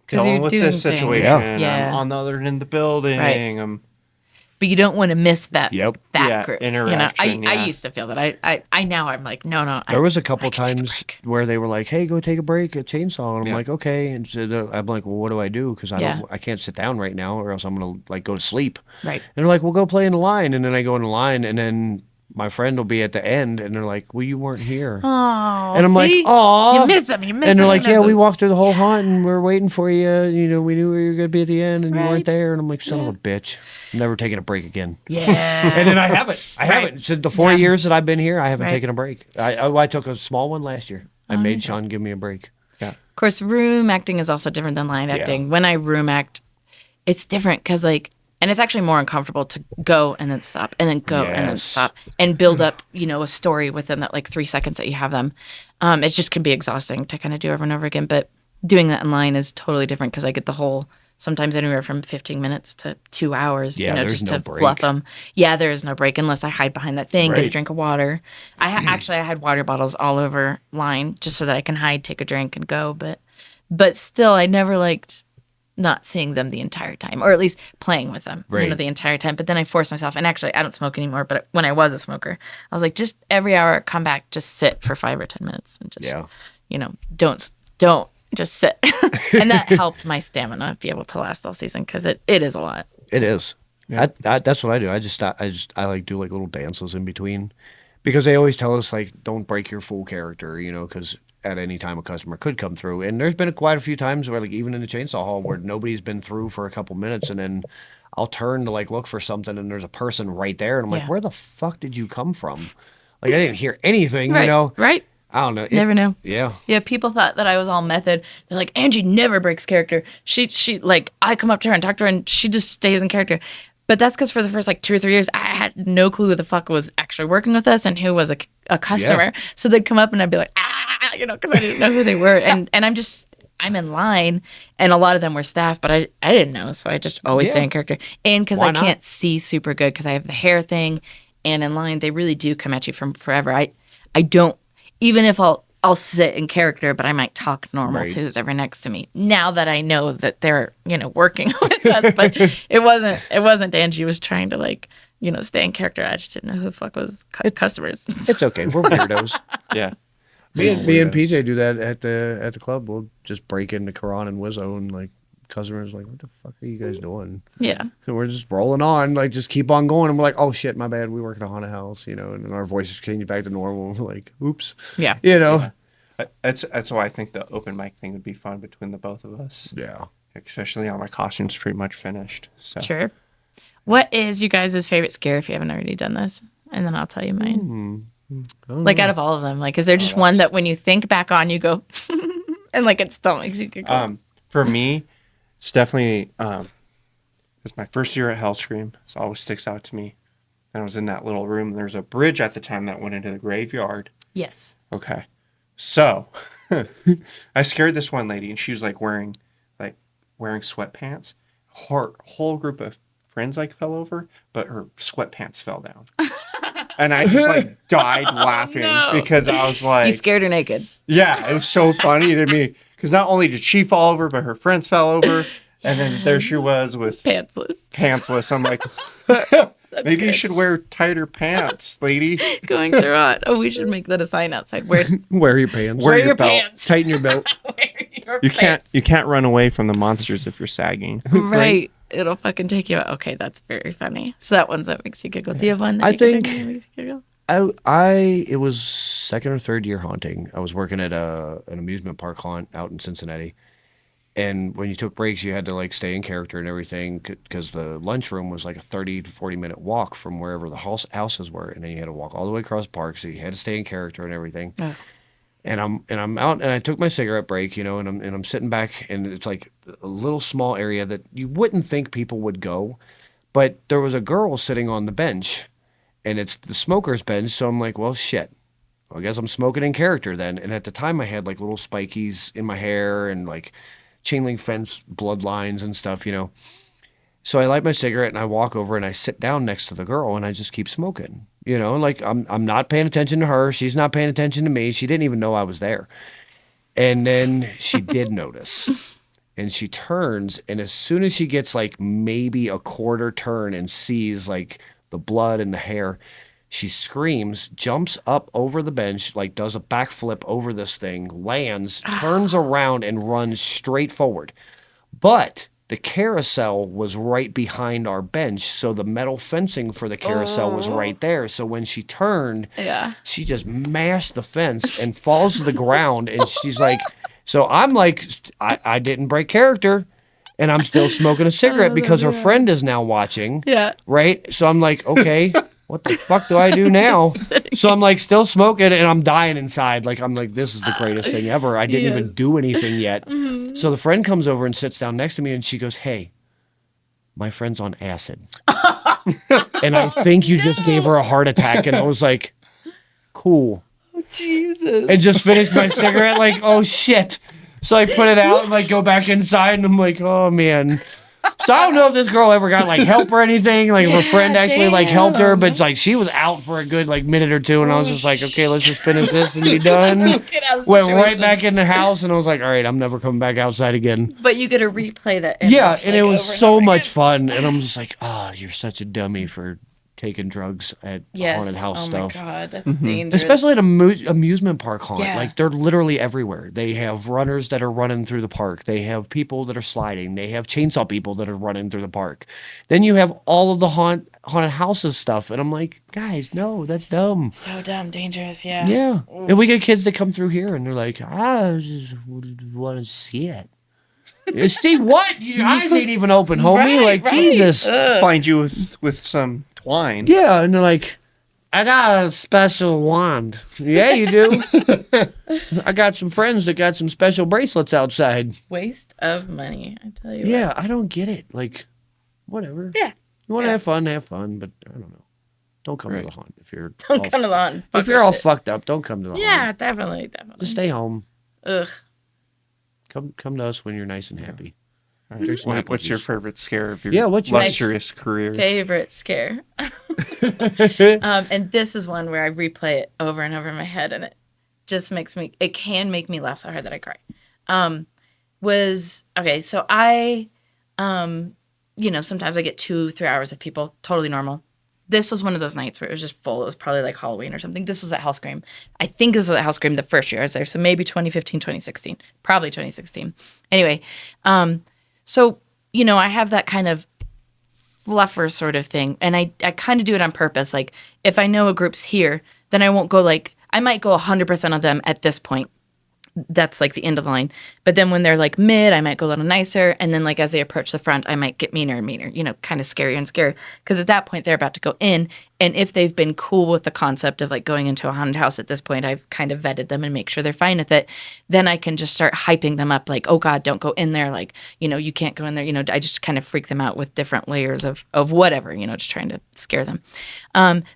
'Cause dealing you're with doing this things. situation, Yeah. I'm on the other end of the building. Right. But you don't want to miss that Yep. that group. Interaction, I yeah. used to feel that. I now I'm like, no. There was a couple I can take a times break. where they were like, "Hey, go take a break at Chainsaw," and I'm Yeah. like, "Okay." And so I'm like, "Well, what do I do? Because Yeah. I can't sit down right now, or else I'm gonna like go to sleep." Right. And they're like, "Well, go play in the line," and then I go in the line, and then my friend will be at the end, and they're like, "Well, you weren't here." Oh, And I'm like, see? "Aw." You miss them. And they're like, "Yeah, we walked through the whole hunt and we're waiting for you. We knew you were gonna be at the end, and you Right. weren't there." And I'm like, "Son of a bitch, I'm never taking a break again." Yeah. And then I haven't. I Right. haven't. Since the 4 Yeah. years that I've been here, I haven't Right. taken a break. I took a small one last year. I made Sean give me a break. Of course, room acting is also different than line acting. When I room act, it's different because and it's actually more uncomfortable to go and then stop and then go and then Yes. stop and build up, a story within that like 3 seconds that you have them. It just can be exhausting to kind of do over and over again. But doing that in line is totally different because I get the whole, sometimes anywhere from 15 minutes to 2 hours, Yeah, there's just no to break. fluff them. Yeah, there is no break unless I hide behind that thing, get a Right. drink of water. I had water bottles all over line just so that I can hide, take a drink, and go. But still, I never liked not seeing them the entire time, or at least playing with them, Right. the entire time. But then I forced myself, and actually, I don't smoke anymore. But when I was a smoker, I was like, just every hour, come back, just sit for 5 or 10 minutes, and just, don't just sit. And that helped my stamina be able to last all season because it is a lot. It is. That's what I do. I like do like little dances in between, because they always tell us like don't break your full character, because at any time a customer could come through. And there's been quite a few times where like even in the chainsaw hall where nobody's been through for a couple minutes, and then I'll turn to like look for something, and there's a person right there, and I'm like, Yeah. where the fuck did you come from? Like I didn't hear anything, Right. Right. I don't know. Never know. Yeah. Yeah, people thought that I was all method. They're like, Angie never breaks character. She like, I come up to her and talk to her, and she just stays in character. But that's because for the first like 2 or 3 years, I had no clue who the fuck was actually working with us and who was a customer. Yeah. So they'd come up and I'd be like, because I didn't know who they were. And I'm in line, and a lot of them were staff, but I didn't know. So I just always stay in character. And because Why I not? can't see super good because I have the hair thing, and in line, they really do come at you from forever. I don't, even if I'll sit in character, but I might talk normal Right. to who's ever next to me. Now that I know that they're, working with us, but it wasn't Angie was trying to like, stay in character. I just didn't know who the fuck was customers. It's okay. We're weirdos. Yeah. Me and PJ do that at the club. We'll just break into Karan and Wizzo, and like customers like, what the fuck are you guys doing? Yeah. And we're just rolling on, like just keep on going. And we're like, oh shit, my bad. We work at a haunted house, and then our voices change back to normal. We're like, oops. Yeah. That's why I think the open mic thing would be fun between the both of us. Yeah. Especially all my costumes pretty much finished. So Sure. What is you guys' favorite scare if you haven't already done this? And then I'll tell you mine. Like out of all of them, like is there just one that when you think back on you go and like it still makes you giggle? For me, it's definitely it's my first year at Hellscream, so it always sticks out to me. And I was in that little room, and there's a bridge at the time that went into the graveyard. Yes. Okay. So I scared this one lady, and she was like wearing sweatpants. Her whole group of friends like fell over, but her sweatpants fell down. And I just like died laughing because I was like, You scared her naked. yeah, it was so funny to me because not only did she fall over, but her friends fell over. And then there she was with pantsless. I'm like, maybe you should wear tighter pants, lady. Going through it. Oh, we should make that a sign outside. Wear your pants. Wear your belt. pants. Tighten your belt. Wear your You can't run away from the monsters if you're sagging. Right. It'll fucking take you out. Okay, that's very funny. So that one's that makes you giggle. Do you have one that I you can think- think of that makes you giggle? It was second or third year haunting. I was working at an amusement park haunt out in Cincinnati. And when you took breaks, you had to like stay in character and everything because the lunchroom was like a 30 to 40-minute walk from wherever the houses were. And then you had to walk all the way across the park. So you had to stay in character and everything. Oh. And I'm out, and I took my cigarette break, and I'm sitting back, and it's like a little small area that you wouldn't think people would go, but there was a girl sitting on the bench, and it's the smoker's bench. So I'm like, well, shit. Well, I guess I'm smoking in character then. And at the time, I had like little spikies in my hair and like chain link fence bloodlines and stuff, So I light my cigarette and I walk over and I sit down next to the girl and I just keep smoking. Like I'm not paying attention to her. She's not paying attention to me. She didn't even know I was there. And then she did notice. And she turns, and as soon as she gets like maybe a quarter turn and sees like the blood and the hair, she screams, jumps up over the bench, like does a backflip over this thing, lands, turns around and runs straight forward. But the carousel was right behind our bench, so the metal fencing for the carousel was right there. So when she turned, she just mashed the fence and falls to the ground, and she's like, so I'm like, I didn't break character, and I'm still smoking a cigarette because her friend is now watching. Yeah. Right? So I'm like, okay, what the fuck do I do now? So I'm like still smoking, and I'm dying inside. Like, I'm like, this is the greatest thing ever. I didn't even do anything yet. So the friend comes over and sits down next to me, and she goes, hey, my friend's on acid. And I think you just gave her a heart attack. And I was like, cool. Jesus. And just finished my cigarette like, oh shit. So I put it out and like go back inside, and I'm like, oh man. So I don't know if this girl ever got like help or anything. Like if her friend actually like helped her, but it's like she was out for a good like minute or two, and I was just like, okay, let's just finish this and be done. Went right back in the house, and I was like, all right, I'm never coming back outside again. But you get to replay that. Yeah, image, and like, it was over and so over much again. fun, and I'm just like, oh, you're such a dummy for taking drugs at Yes. haunted house Oh stuff. my god, that's dangerous. Especially at amusement park haunt. Yeah. Like, they're literally everywhere. They have runners that are running through the park. They have people that are sliding. They have chainsaw people that are running through the park. Then you have all of the haunted houses stuff. And I'm like, guys, no, that's dumb. So dumb, dangerous. Yeah. Yeah. And we get kids that come through here and they're like, I just want to see it. See what? Your eyes ain't even open, homie. Right, right. Jesus. Find you with some twine. Yeah, and they're like, I got a special wand. Yeah, you do. I got some friends that got some special bracelets outside. Waste of money, I tell you. Yeah, I don't get it. Like, whatever. Yeah. You want to have fun, but I don't know. Don't come to the haunt if you're Don't come to the haunt. If you're all fucked up, don't come to the Yeah, haunt. definitely. Just stay home. Ugh. Come to us when you're nice and happy. All right. What's your favorite scare of your what's your luxurious career? Favorite scare. And this is one where I replay it over and over in my head, and it just can make me laugh so hard that I cry. So I, sometimes I get 2-3 hours of people, totally normal. This was one of those nights where it was just full. It was probably like Halloween or something. This was at House Scream. I think this was at House Scream the first year I was there. So maybe 2015, 2016. Probably 2016. Anyway, so, I have that kind of fluffer sort of thing. And I kind of do it on purpose. Like, if I know a group's here, then I won't go I might go 100% of them at this point. That's like the end of the line. But then when they're like mid, I might go a little nicer. And then like as they approach the front, I might get meaner and meaner, kind of scarier and scarier. Because at that point, they're about to go in. And if they've been cool with the concept of like going into a haunted house at this point, I've kind of vetted them and make sure they're fine with it. Then I can just start hyping them up like, oh God, don't go in there. Like, you can't go in there. I just kind of freak them out with different layers of whatever, just trying to scare them.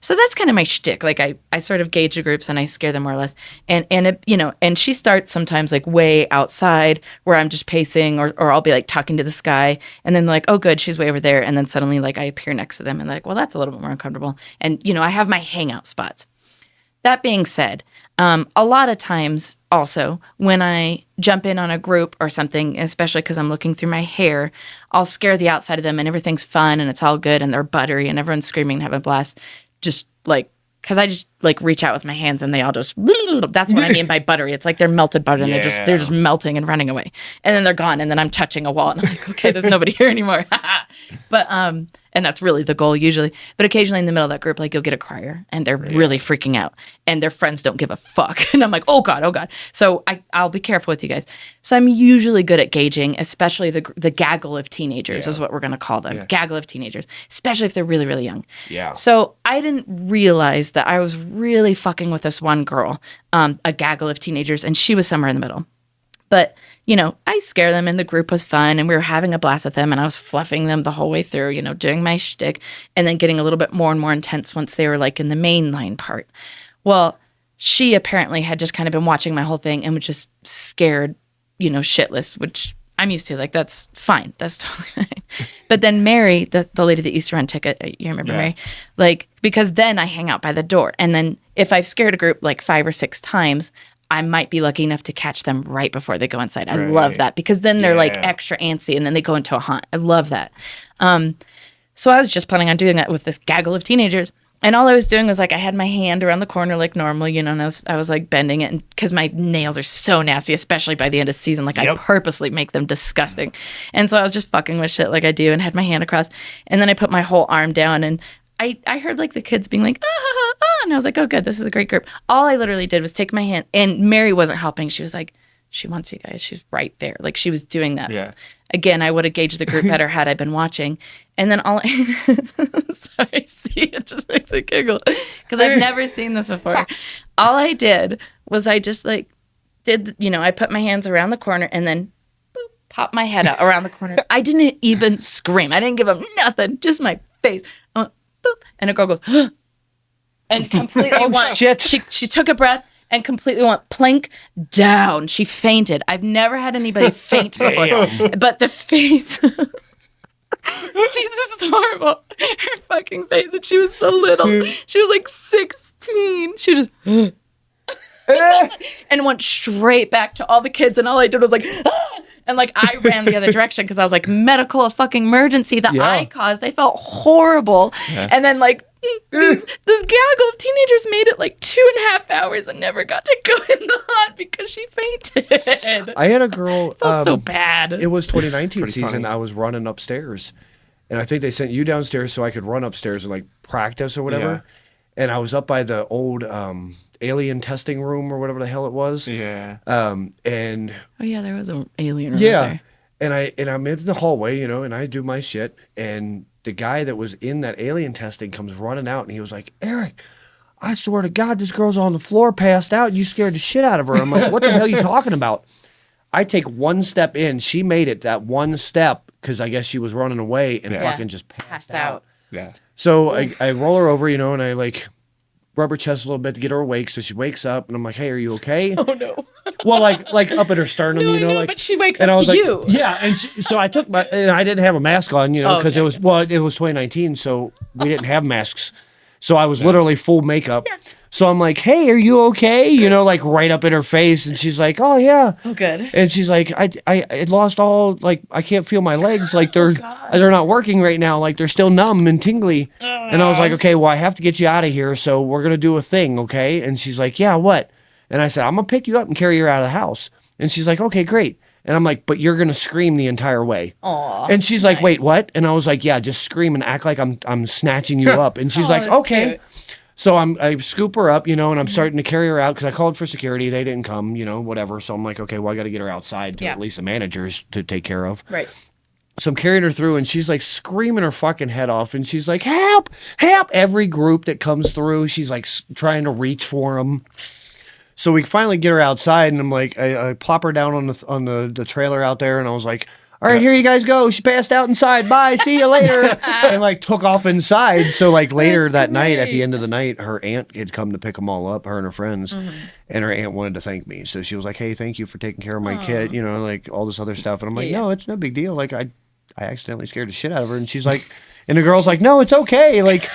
So that's kind of my shtick. Like I sort of gauge the groups and I scare them more or less. And it, and she starts sometimes like way outside where I'm just pacing or I'll be like talking to the sky and then like, oh good, she's way over there. And then suddenly like I appear next to them and like, well, that's a little bit more uncomfortable. And, I have my hangout spots. That being said, a lot of times also when I jump in on a group or something, especially because I'm looking through my hair, I'll scare the outside of them and everything's fun and it's all good and they're buttery and everyone's screaming and having a blast. Just like, because I just like reach out with my hands and they all just, that's what I mean by buttery. It's like they're melted butter and they're just melting and running away. And then they're gone and then I'm touching a wall and I'm like, okay, there's nobody here anymore. But, and that's really the goal usually. But occasionally in the middle of that group, like you'll get a crier and they're really freaking out and their friends don't give a fuck. And I'm like, oh God, oh God. So I'll be careful with you guys. So I'm usually good at gauging, especially the gaggle of teenagers is what we're going to call them. Gaggle of teenagers, especially if they're really, really young. Yeah. So I didn't realize that I was really fucking with this one girl, a gaggle of teenagers, and she was somewhere in the middle. But, I scare them and the group was fun and we were having a blast with them and I was fluffing them the whole way through, doing my shtick and then getting a little bit more and more intense once they were like in the main line part. Well, she apparently had just kind of been watching my whole thing and was just scared, shitless, which I'm used to. Like, that's fine. That's totally fine. But then Mary, the lady that used to run Ticket, you remember Mary? Like, because then I hang out by the door. And then if I've scared a group like 5 or 6 times, I might be lucky enough to catch them right before they go inside. I love that because then they're like extra antsy and then they go into a haunt. I love that. So I was just planning on doing that with this gaggle of teenagers. And all I was doing was like I had my hand around the corner like normal, and I was like bending it because my nails are so nasty, especially by the end of season. Like I purposely make them disgusting. And so I was just fucking with shit like I do and had my hand across. And then I put my whole arm down and I heard like the kids being like, and I was like, oh, good. This is a great group. All I literally did was take my hand and Mary wasn't helping. She was like, she wants you guys. She's right there. Like she was doing that. Yeah. Again, I would have gauged the group better had I been watching. And then sorry, see, it just makes me giggle because I've never seen this before. All I did was I just like I put my hands around the corner and then boop, pop my head out around the corner. I didn't even scream. I didn't give them nothing, just my face. I went, boop, and a girl goes, and completely shit. She took a breath and completely went plink down. She fainted. I've never had anybody faint before. But the face. See, this is horrible. Her fucking face. And she was so little. She was like 16. She just. And went straight back to all the kids. And all I did was like. And like I ran the other direction because I was like medical fucking emergency that I caused. I felt horrible. Yeah. And then like this gaggle of teenagers made it like 2.5 hours and never got to go in the haunt because she fainted. I had a girl. Felt so bad. It was 2019 Pretty season. funny. I was running upstairs, and I think they sent you downstairs so I could run upstairs and like practice or whatever. And I was up by the old alien testing room or whatever the hell it was. Yeah. And Oh yeah, there was an alien room yeah, there. and I'm in the hallway, and I do my shit, and the guy that was in that alien testing comes running out, and he was like, Eric, I swear to God, this girl's on the floor passed out. You scared the shit out of her. I'm like, what the hell are you talking about? I take one step in. She made it that one step because I guess she was running away and fucking just passed out. Yeah. So I roll her over, and I like rub her chest a little bit to get her awake. So she wakes up, and I'm like, hey, are you okay? Oh no. Well, like up at her sternum, No, I know, like. but she wakes And up I was to like, you. yeah, and so I took and I didn't have a mask on, because okay, it was it was 2019, so we didn't have masks, so I was literally full makeup. Yeah. So I'm like, hey, are you okay? Like right up in her face, and she's like, oh yeah. Oh good. And she's like, I lost all, like, I can't feel my legs, like they're God. not working right now, like they're still numb and tingly. And I was like, okay, well I have to get you out of here, so we're gonna do a thing, okay? And she's like, yeah, what? And I said, I'm gonna pick you up and carry you out of the house. And she's like, okay, great. And I'm like, but you're gonna scream the entire way. Aw. And she's like, wait, what? And I was like, yeah, just scream and act like I'm snatching you up. And she's Oh, like, that's okay. cute. So I scoop her up, and I'm starting to carry her out because I called for security. They didn't come, whatever. So I'm like, okay, well, I got to get her outside to Yeah. at least the managers to take care of. Right. So I'm carrying her through, and she's like screaming her fucking head off, and she's like, help, help. Every group that comes through, she's like trying to reach for them. So we finally get her outside, and I'm like, I plop her down on the trailer out there, and I was like, all right, here you guys go. She passed out inside. Bye. See you later. And like took off inside. So like later that night, at the end of the night, her aunt had come to pick them all up, her and her friends, and her aunt wanted to thank me. So she was like, hey, thank you for taking care of my kid, like all this other stuff. And I'm like, no, it's no big deal. Like I accidentally scared the shit out of her. And she's like, and the girl's like, no, it's okay. Like,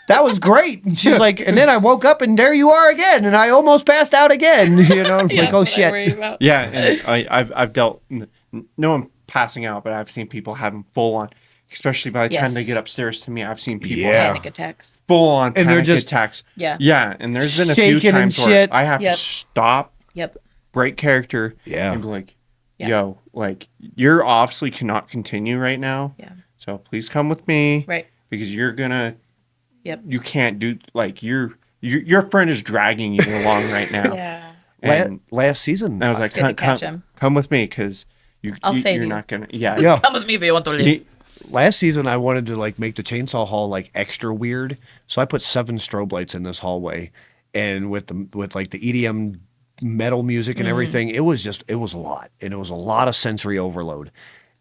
that was great. And she's like, and then I woke up and there you are again. And I almost passed out again. I'm like, oh shit. Yeah. And I've dealt, no one passing out, but I've seen people having full on, especially by the time they get upstairs to me, I've seen people have Panic attacks. full on And they're panic just attacks. Yeah. Yeah. And there's been a few shaking and times where shit. I have Yep. to stop, Yep. break character, Yeah. and be like, Yeah. yo, like, you're obviously cannot continue right now. Yeah. So please come with me. Right. Because you're gonna, Yep. you can't do, like, your friend is dragging you along right now. Yeah. And Last season. I was like, good to catch come, him. come with me because I'll save you're you. not gonna, yeah. Yeah. Come with me if you want to live. He- Last season, I wanted to like make the chainsaw hall like extra weird, so I put 7 strobe lights in this hallway, and with like the EDM metal music and everything, it was a lot, and it was a lot of sensory overload.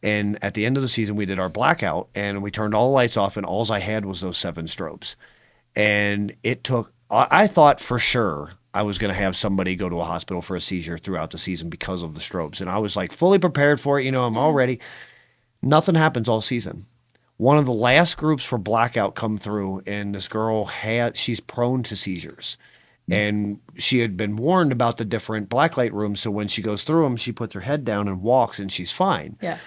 And at the end of the season, we did our blackout, and we turned all the lights off, and all I had was those 7 strobes, and it took. I thought for sure I was going to have somebody go to a hospital for a seizure throughout the season because of the strobes, and I was like fully prepared for it. I'm all ready. Nothing happens all season. One of the last groups for blackout come through, and this girl she's prone to seizures. And she had been warned about the different blacklight rooms, so when she goes through them, she puts her head down and walks, and she's fine. Yeah.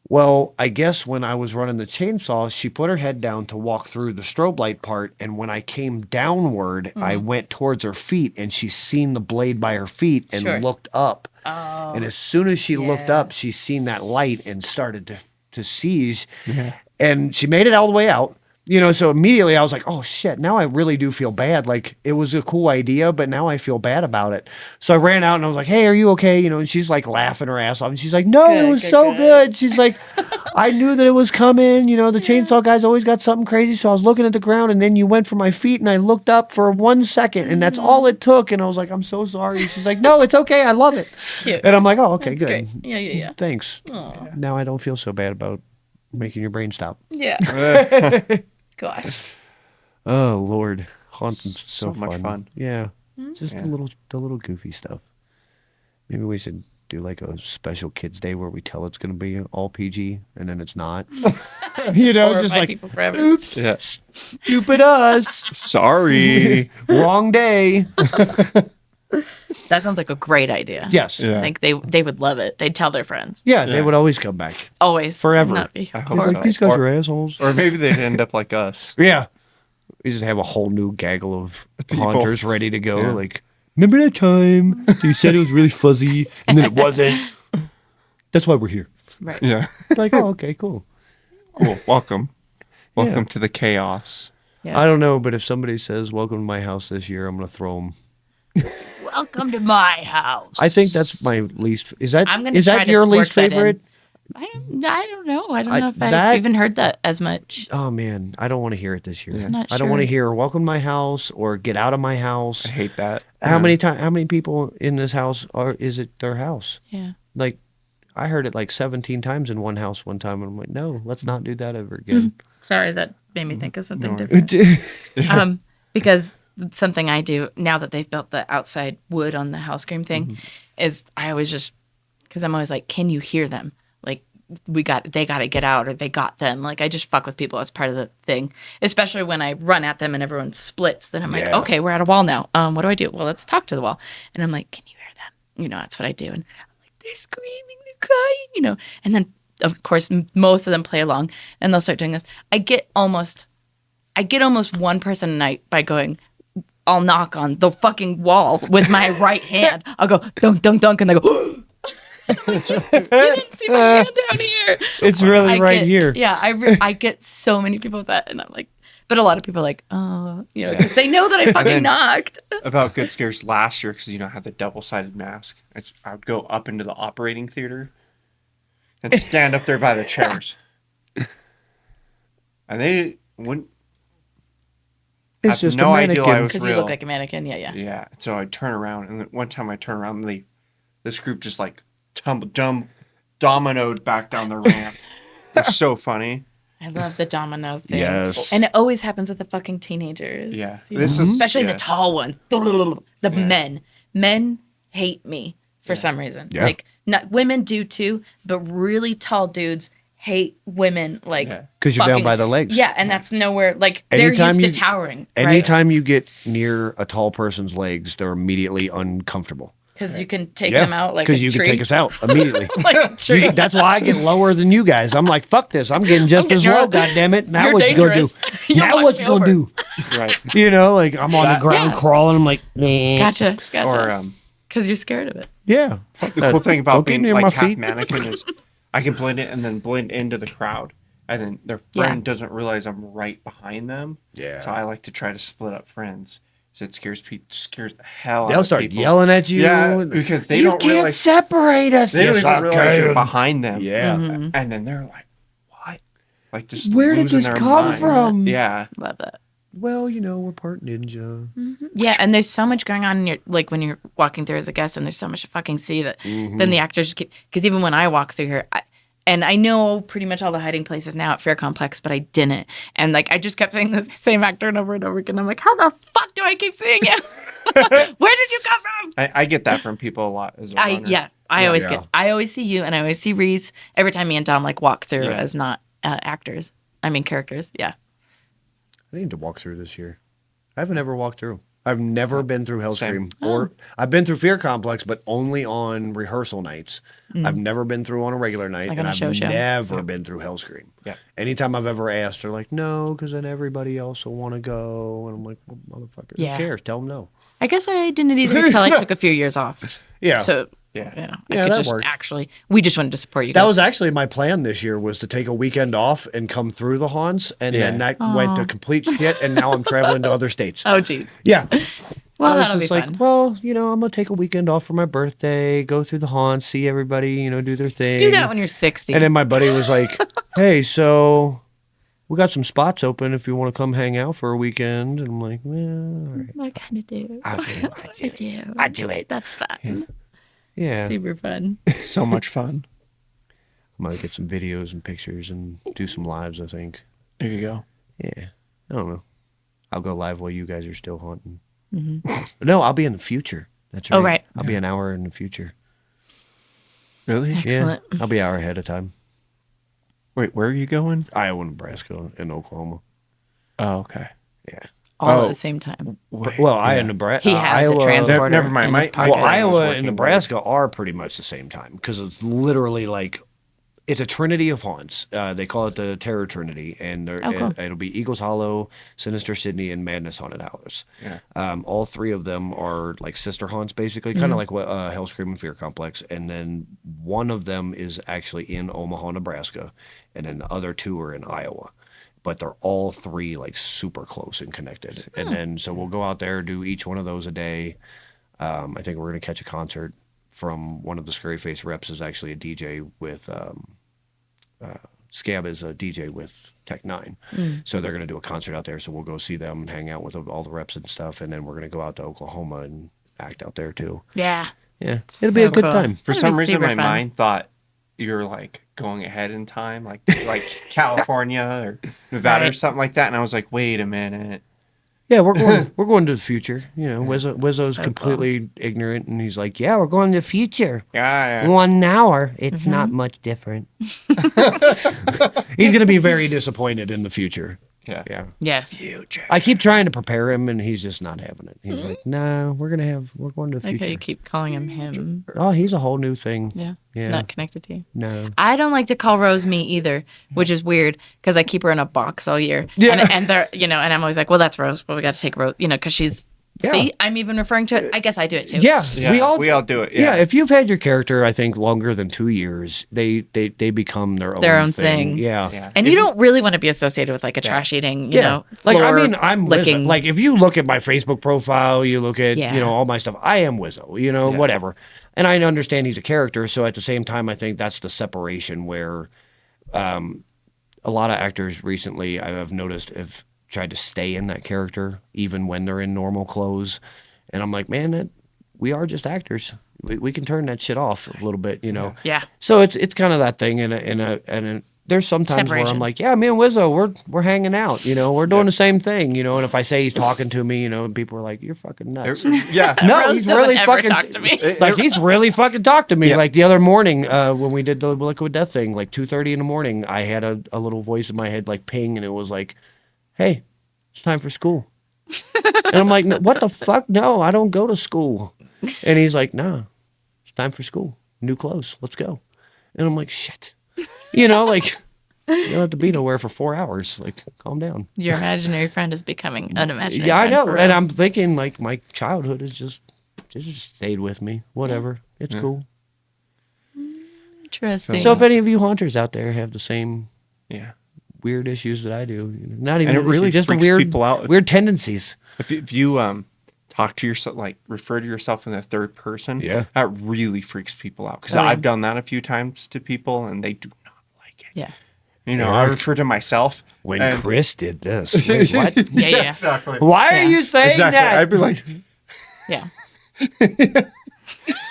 Well, I guess when I was running the chainsaw, she put her head down to walk through the strobe light part, and when I came downward, I went towards her feet, and she seen the blade by her feet and Sure. looked up. Oh. And as soon as she looked Yeah. up, she seen that light and started to seize. And she made it all the way out. So immediately I was like, oh shit, now I really do feel bad. Like it was a cool idea, but now I feel bad about it. So I ran out and I was like, hey, are you okay? And she's like laughing her ass off. And she's like, no, it was so good. She's like, I knew that it was coming. The chainsaw guy's always got something crazy. So I was looking at the ground and then you went for my feet and I looked up for 1 second and that's all it took. And I was like, I'm so sorry. She's like, no, it's okay. I love it. Cute. And I'm like, oh, okay, That's good. great. Yeah. Thanks. Aw. Now I don't feel so bad about making your brain stop. Yeah. Gosh. Oh Lord, haunting's so much fun. Yeah, just Yeah. the little goofy stuff. Maybe we should do like a special kids day where we tell it's going to be all PG and then it's not. It's just Horrify like, people forever. oops, Yeah. stupid us, Sorry. wrong day. That sounds like a great idea. Yes, Yeah. I think they would love it. They'd tell their friends. yeah, they Yeah. would always come back. Always. Forever. Not be I hope They're horrified. like, these guys Or- are assholes. Or maybe they'd end up like us. Yeah, We just have a whole new gaggle of People. haunters ready to go. Yeah. Like, remember that time you said it was really fuzzy and then it wasn't? That's why we're here. Right. Yeah. Like, oh, okay, cool. Cool. Welcome. Yeah. Welcome to the chaos. Yeah. I don't know, but if somebody says, welcome to my house this year, I'm going to throw them. Welcome to my house. I think that's my least. Is that I'm gonna is try that to your work least that in. favorite? I don't know. I don't I- know if I've that- even heard that as much. Oh man, I don't want to hear it this year. Yeah. Not I don't want to sure. hear "Welcome to my house" or "Get out of my house." I hate that. How many people in this house is it their house? Yeah. Like, I heard it like 17 times in one house one time, and I'm like, no, let's not do that ever again. Sorry, that made me think of something No. different. Because something I do now that they've built the outside wood on the house scream thing is I always just, because I'm always like, can you hear them? Like, they got to get out, or they got them. Like, I just fuck with people as part of the thing, especially when I run at them and everyone splits. Then I'm like, Yeah. okay, we're at a wall now. What do I do? Well, let's talk to the wall. And I'm like, can you hear them? You know, that's what I do. And I'm like, they're screaming, they're crying, you know. And then, of course, most of them play along, and they'll start doing this. I get almost one person a night by going, I'll knock on the fucking wall with my right hand. I'll go, dunk, dunk, dunk, and they go, you didn't see my hand down here. It's really right here. Yeah, I get so many people with that, and I'm like, but a lot of people are like, oh, you know, 'cause they know that I fucking then- knocked. About good scares last year, because I had the double-sided mask. I would go up into the operating theater and stand up there by the chairs, and they wouldn't. It's have just no a idea I mannequin. was Because real. you look like a mannequin. Yeah, yeah. Yeah, so I'd turn around, and then one time I turn around, and this group just like dominoed back down the ramp. It was so funny. I love the domino thing. Yes. And it always happens with the fucking teenagers. Yeah. You This know? is- Especially yeah. the tall ones. The men. Men hate me for some reason. Yeah. Like, not women do too, but really tall dudes hate women like Yeah. 'Cause you're down fucking- by the legs. Yeah, and that's nowhere like they're Anytime used to you- towering. Anytime you get near a tall person's legs, they're immediately uncomfortable. Because you can take them out like a because you tree. can take us out immediately. like a tree. That's why I get lower than you guys. I'm like, fuck this. I'm getting just getting as your low. own- God damn it! Now You're what you gonna do? dangerous. You'll Now knock what me you gonna over. do? Right. You know, like I'm on the ground Yeah. crawling. I'm like, nah. Gotcha. Or Because you're scared of it. Yeah. Fuck the that. cool thing about Don't get being near like my half feet. mannequin is I can blend it and then blend into the crowd, and then their friend doesn't realize I'm right behind them. Yeah. So I like to try to split up friends. So it scares the hell out They'll of start people. yelling at you. Yeah, because they you don't can't realize separate us. they don't Yes, even I realize you're can. behind them. Yeah. Mm-hmm. And then they're like, "What? Like just Where did losing this their come mind. from? Yeah. Love that. Well, you know, we're part ninja. Yeah, and there's so much going on in your like when you're walking through as a guest, and there's so much to fucking see that then the actors keep because even when I walk through here, and I know pretty much all the hiding places now at Fair Complex, but I didn't, and like I just kept saying the same actor over and over again. I'm like, how the fuck do I keep seeing you? Where did you come from? I get that from people a lot as a runner. I always Yeah. get. I always see you, and I always see Reese every time me and Dom like walk through Yeah. as not actors. I mean characters. Yeah. I need to walk through this year. I haven't ever walked through. I've never been through Hellscream, Oh. or I've been through Fear Complex, but only on rehearsal nights. I've never been through on a regular night, Like and on a I've show. never been through Hellscream. Yeah. Anytime I've ever asked, they're like, "No," because then everybody else will want to go, and I'm like, well, "Motherfucker, Yeah. who cares? Tell them no." I guess I didn't either until I took a few years off. Yeah. So Yeah. yeah, Yeah, I could that just worked. we just wanted to support you guys. That was actually my plan this year, was to take a weekend off and come through the haunts, and then Yeah. that went to complete shit, and now I'm traveling to other states. Oh geez. Yeah. Well, I was that'll be just like, fun. well, you know, I'm gonna take a weekend off for my birthday, go through the haunts, see everybody, you know, do their thing. Do that when you're 60. And then my buddy was like, "Hey, so we got some spots open if you want to come hang out for a weekend." And I'm like, "Well, all right, I kind of do. I'll do it. I do. I do it." That's fun. Yeah, Super fun. So much fun. I'm gonna get some videos and pictures and do some lives. I think. There you go. Yeah, I don't know. I'll go live while you guys are still haunting. No, I'll be in the future. That's right. Oh, right. I'll be an hour in the future. Really? Excellent. Yeah, I'll be an hour ahead of time. Wait, where are you going? Iowa, Nebraska, and Oklahoma. Oh, okay. Yeah. All Oh. at the same time. Well, Iowa, Nebraska. He has Iowa, a transporter. Never mind. in My- his my pocket. Well, plan was Iowa working and with- Nebraska are pretty much the same time because it's literally like It's a trinity of haunts. They call it the Terror Trinity, and cool. it'll be Eagles Hollow, Sinister Sydney, and Madness Haunted House. Yeah. All three of them are like sister haunts, basically, kind of like what Hell Scream and Fear Complex. And then one of them is actually in Omaha, Nebraska, and then the other two are in Iowa. But they're all three like super close and connected. And then so we'll go out there, do each one of those a day. I think we're gonna catch a concert from one of the Scary Face reps is actually a DJ with Scab is a DJ with Tech Nine. So they're gonna do a concert out there. So we'll go see them and hang out with all the reps and stuff. And then we're gonna go out to Oklahoma and act out there too. Yeah. Yeah, it'll be a So good cool. time. For That'd some be reason, super my fun. mind thought you're like going ahead in time, like California or Nevada or Right. something like that. And I was like, wait a minute. Yeah, we're going to the future. You know, Wizzo's So completely ignorant, and he's like, "Yeah, we're going to the future. Yeah. 1 hour. It's not much different." He's gonna be very disappointed in the future. Yeah. Yeah. Yes. Future. I keep trying to prepare him, and he's just not having it. He's like, "No, we're going to the Like how future." you keep calling him. Oh, he's a whole new thing. Yeah. Yeah. Not connected to you. No. I don't like to call Rose me either, which is weird because I keep her in a box all year. Yeah. And they're, and I'm always like, well, that's Rose. Well, we got to take Rose, because she's, Yeah. see, I'm even referring to it. I guess I do it too. Yeah, Yeah, we all do it. Yeah. Yeah. If you've had your character, I think longer than 2 years, they become their own thing. Yeah. Yeah. And you don't really want to be associated with like a trash eating, Like, I floor mean, I'm Wizzo. licking. Like, if you look at my Facebook profile, you look at, Yeah. all my stuff, I am Wizzo, Yeah. whatever. And I understand he's a character. So at the same time, I think that's the separation where a lot of actors recently, I've noticed, have tried to stay in that character, even when they're in normal clothes. And I'm like, man, we are just actors. We can turn that shit off a little bit, Yeah. So it's kind of that thing, and there's sometimes where I'm Separation. like, yeah, me and Wizzo, we're hanging out, we're doing the same thing, and if I say he's talking to me, and people are like, you're fucking nuts. Yeah. No, Rose he's doesn't really ever fucking talk to me. like he's really fucking talked to me. Yeah. Like the other morning when we did the Liquid Death thing, like 2:30 in the morning, I had a little voice in my head like ping, and it was like, hey, it's time for school. And I'm like, what the fuck? No, I don't go to school. And he's like, no, it's time for school. New clothes. Let's go. And I'm like, shit. Like, you don't have to be nowhere for 4 hours. Like, calm down. Your imaginary friend is becoming an imaginary Yeah, I friend know. for And real. I'm thinking, like, my childhood is just stayed with me. Whatever. It's cool. Interesting. So if any of you haunters out there have the same Yeah. weird issues that I do, not even And it really issues, just freaks weird people out. weird tendencies. If you talk to yourself, like refer to yourself in the third person, Yeah. that really freaks people out. Because Oh, yeah. I've done that a few times to people, and they do not like it. yeah. I Eric, refer to myself. When and- Chris did this. Wait, what? Yeah. exactly. Why are Yeah. you saying Exactly. that? I'd be like, Yeah.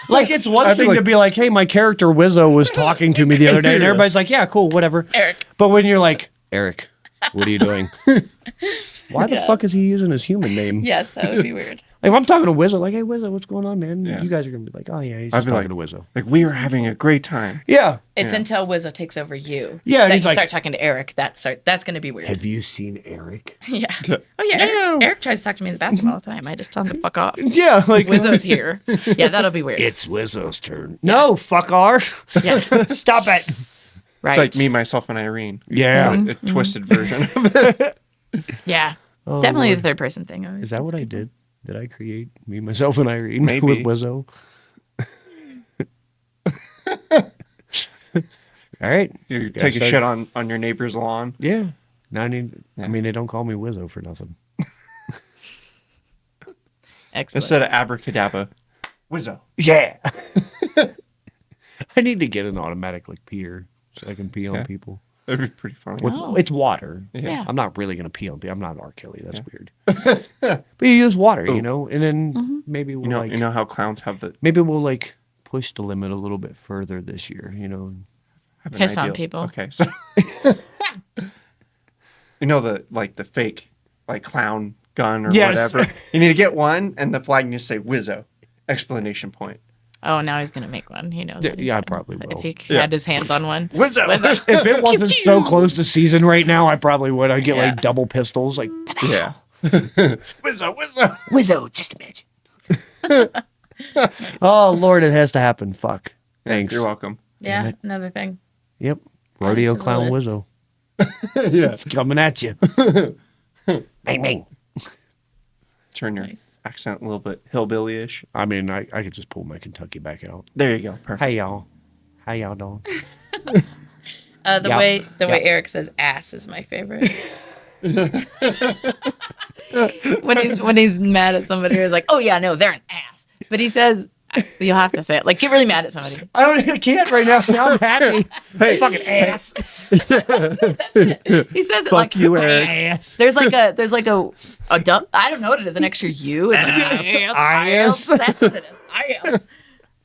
Like, it's one I'd be thing like- to be like, hey, my character Wizzo was talking to me the other day, and everybody's like, yeah, cool, whatever. Eric. But when you're like, Eric, what are you doing? Why the fuck is he using his human name? Yes, that would be weird. Like, if I'm talking to Wizzo, like, hey, Wizzo, what's going on, man? Yeah. You guys are going to be like, oh, yeah, he's I'd just be talking like- to Wizzo. like we were having a great time. Yeah. It's Yeah. until Wizzo takes over you. Yeah, and That he's you like- start talking to Eric. That's going to be weird. Have you seen Eric? Yeah. Oh yeah. Eric tries to talk to me in the bathroom all the time. I just tell him to fuck off. Yeah, like, Wizzo's here. Yeah, that'll be weird. it's Wizzo's turn. No, fuck our. Yeah. Stop it. Right. It's like me, myself, and Irene. Yeah. A twisted version of it. Yeah. Oh, Definitely Lord. the third person thing. Always. Is that what I did? Did I create me, myself, and Irene Maybe. with Wizzo? All right. You Yeah, take a so- shit on your neighbor's lawn. Yeah. No, I Yeah. mean, they don't call me Wizzo for nothing. Excellent. Instead of abracadabra, Wizzo. Yeah. I need to get an automatic like peer so I can pee on Yeah. people. That'd be pretty funny. With, Oh. It's water. Yeah. I'm not really gonna pee on people. I'm not R. Kelly. That's weird. But you use water, Ooh. and then maybe we'll You know how clowns have the maybe we'll like push the limit a little bit further this year. have an Piss on ideal- people. Okay, so the fake like clown gun or Yes. whatever. You need to get one, and the flag needs to say Wizzo! Exclamation point. Oh, now he's gonna make one. He knows. Yeah, it. yeah, I probably will. If he Yeah. had his hands on one. Wizzo! Wizzo. If it wasn't so close to season right now, I probably would. I'd get Yeah. like double pistols, like Yeah. Wizzo! Wizzo. Just imagine. Oh Lord, it has to happen. Fuck. Yeah, Thanks. You're welcome. Yeah, it. another thing. Yep. Add it Rodeo to the Clown list. Wizzo. Yeah. It's coming at you. Bang, bang. Turn your Nice. accent a little bit hillbilly-ish. I mean, I could just pull my Kentucky back out. There you go. Perfect. Hey, y'all. How y'all doing? The Yeah. way Yeah. Eric says ass is my favorite. when he's mad at somebody, he's like, "Oh yeah, no, they're an ass." But he says, "You'll have to say it. Like, get really mad at somebody." I can't right now. I'm happy. Hey, Fucking ass. He says it like you, Eric. Ass. There's like a I don't know what it is. An extra U. It's like Ass. That's what it is. Ass.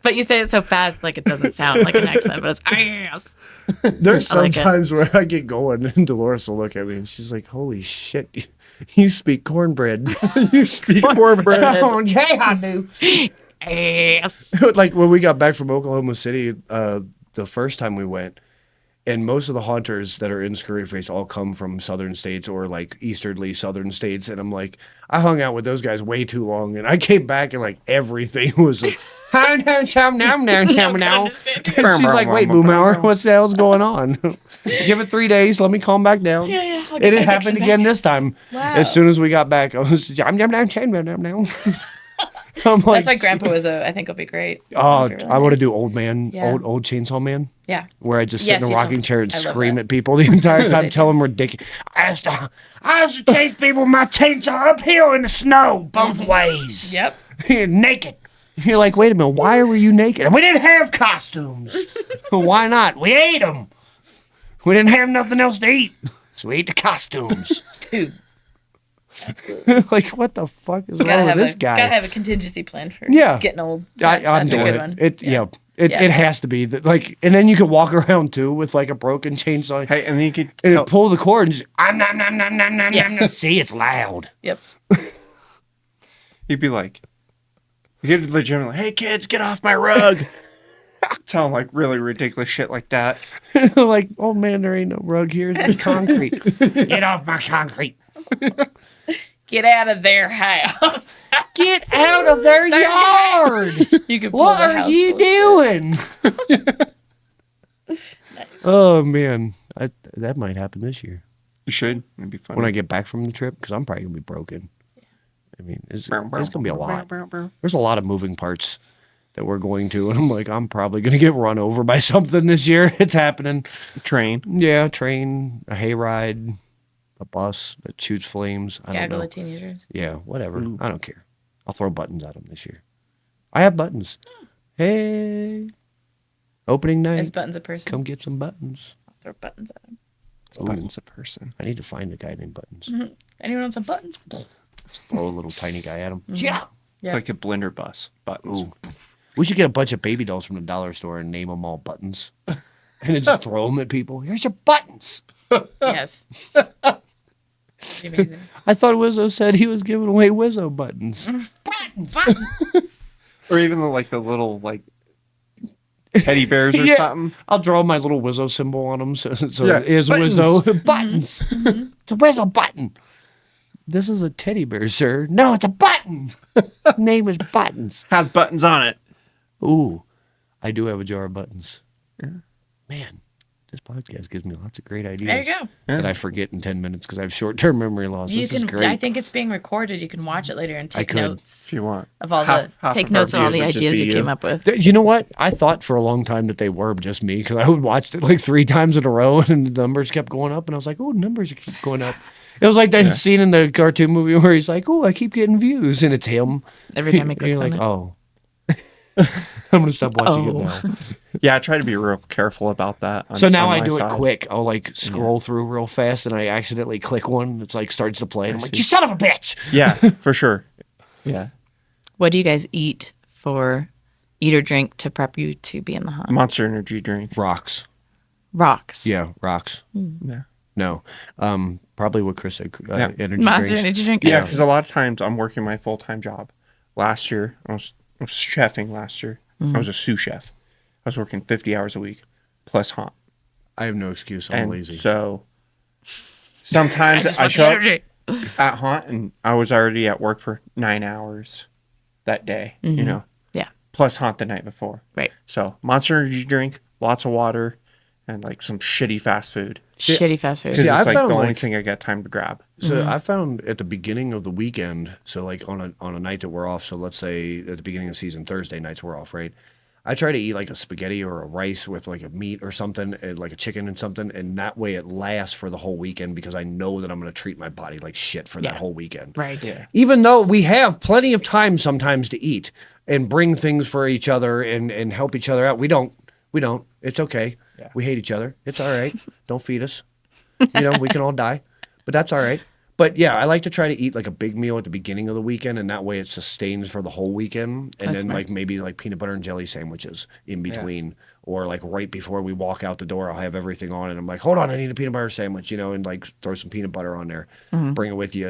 But you say it so fast, like it doesn't sound like an accent, but it's ass. There's I like it. sometimes where I get going and Dolores will look at me and she's like, holy shit, you speak cornbread. You speak cornbread. Oh, yeah, I do. Ass. Like when we got back from Oklahoma City, the first time we went, and most of the haunters that are in Scurry Face all come from southern states or like easterly southern states. And I'm like, I hung out with those guys way too long. And I came back and like everything was like, and she's like, wait, Boomhauer, what the hell's going on? Give it 3 days. Let me calm back down. Yeah. And it happened again this time. Wow. As soon as we got back, I was, I'm like, That's why Grandpa was I think will be great. oh, It'll be really I want to nice. do old man, Yeah. old chainsaw man. Yeah. Where I just sit Yes, in a you told rocking me. chair and I love scream that. at people the entire time, tell them ridiculous. I used to chase people with my chainsaw uphill in the snow both ways. Yep. Naked. You're like, wait a minute, why were you naked? We didn't have costumes. Why not? We ate them. We didn't have nothing else to eat, so we ate the costumes. Dude. Like, what the fuck is Gotta wrong with have this a guy? gotta have a contingency plan for Yeah. getting old. I'm That's a doing good it. one. Yeah. Yeah. It has to be like, and then you can walk around too with like a broken chainsaw. Hey, and then you could And tell, pull the cord and just, nom. Yes. See, it's loud. Yep. you'd be like, you get to the gym like, hey kids, get off my rug. Tell them like really ridiculous shit like that. Like, oh man, there ain't no rug here. It's concrete. Get off my concrete. Get out of their house. Get out of their yard. You can pull What the are house you closed. doing? Nice. Oh man, that might happen this year You should. It'd be fun. when I get back from the trip because I'm probably gonna be broken. I mean, it's gonna be a lot. There's a lot of moving parts that we're going to, and I'm like, I'm probably gonna get run over by something this year. It's happening. Train. Yeah, a train, a hayride, a bus that shoots flames. I don't Gaggle know. of teenagers. Yeah, whatever. I don't care. I'll throw buttons at them this year. I have buttons. Hey, opening night. Is buttons a person? Come get some buttons. I'll throw buttons at them. It's buttons a person. I need to find a guy named Buttons. Anyone want some buttons? Just throw a little tiny guy at him. Yeah. It's like a blender bus. Buttons. Ooh. We should get a bunch of baby dolls from the dollar store and name them all Buttons. And then just throw them at people. Here's your buttons. Yes. Be amazing. I thought Wizzo said he was giving away Wizzo buttons. Buttons. Or even the little like teddy bears or Yeah. something. I'll draw my little Wizzo symbol on them. So Yeah, it is buttons. Wizzo. Buttons. It's a Wizzo button. This is a teddy bear, sir. No, it's a button. Name is Buttons. Has buttons on it. Ooh, I do have a jar of buttons. Man, this podcast gives me lots of great ideas. There you go. That I forget in 10 minutes because I have short-term memory loss. You This can. is great. I think it's being recorded. You can watch it later and take could. notes If you want. of all Half take of notes our of all the views would just ideas be you came up with. You know what? I thought for a long time that they were just me because I would watch it like 3 times in a row and the numbers kept going up. And I was like, oh, numbers keep going up. It was like that scene in the cartoon movie where he's like, oh, I keep getting views. And it's him. Every time he And clicks you're on like, it. oh. I'm going to stop watching it Oh. now. Yeah, I try to be real careful about that. So now on I my do it side. quick. I'll like scroll through real fast and I accidentally click one. It's like starts to play. And I'm like, you son of a bitch. Yeah, for sure. Yeah. What do you guys eat or drink to prep you to be in the haunt? Monster Energy drink. Rocks. Rocks. Yeah, rocks. Yeah. No. Probably what Chris said. Yeah. Energy Monster drinks. energy drink. Yeah, because a lot of times I'm working my full-time job. Last year, I was chefing last year. I was a sous chef. I was working 50 hours a week plus haunt. I have no excuse. I'm And lazy. so sometimes I show up at haunt and I was already at work for 9 hours that day, you know, Yeah. plus haunt the night before. Right. So Monster Energy drink, lots of water, and like some shitty fast food. Shitty fast food. Because See, it's I like the found, only like- thing I got time to grab. So I found at the beginning of the weekend, so like on a night that we're off, so let's say at the beginning of the season, Thursday nights we're off, right? I try to eat like a spaghetti or a rice with like a meat or something, and like a chicken and something, and that way it lasts for the whole weekend because I know that I'm going to treat my body like shit for that Yeah. whole weekend. Right. Yeah. Even though we have plenty of time sometimes to eat and bring things for each other and help each other out, we don't. It's okay. Yeah. We hate each other. It's all right. Don't feed us. We can all die, but that's all right. But yeah, I like to try to eat like a big meal at the beginning of the weekend, and that way it sustains for the whole weekend. And That's then smart. like maybe like peanut butter and jelly sandwiches in between, or like right before we walk out the door, I'll have everything on, and I'm like, hold on, I need a peanut butter sandwich, and like throw some peanut butter on there, bring it with you,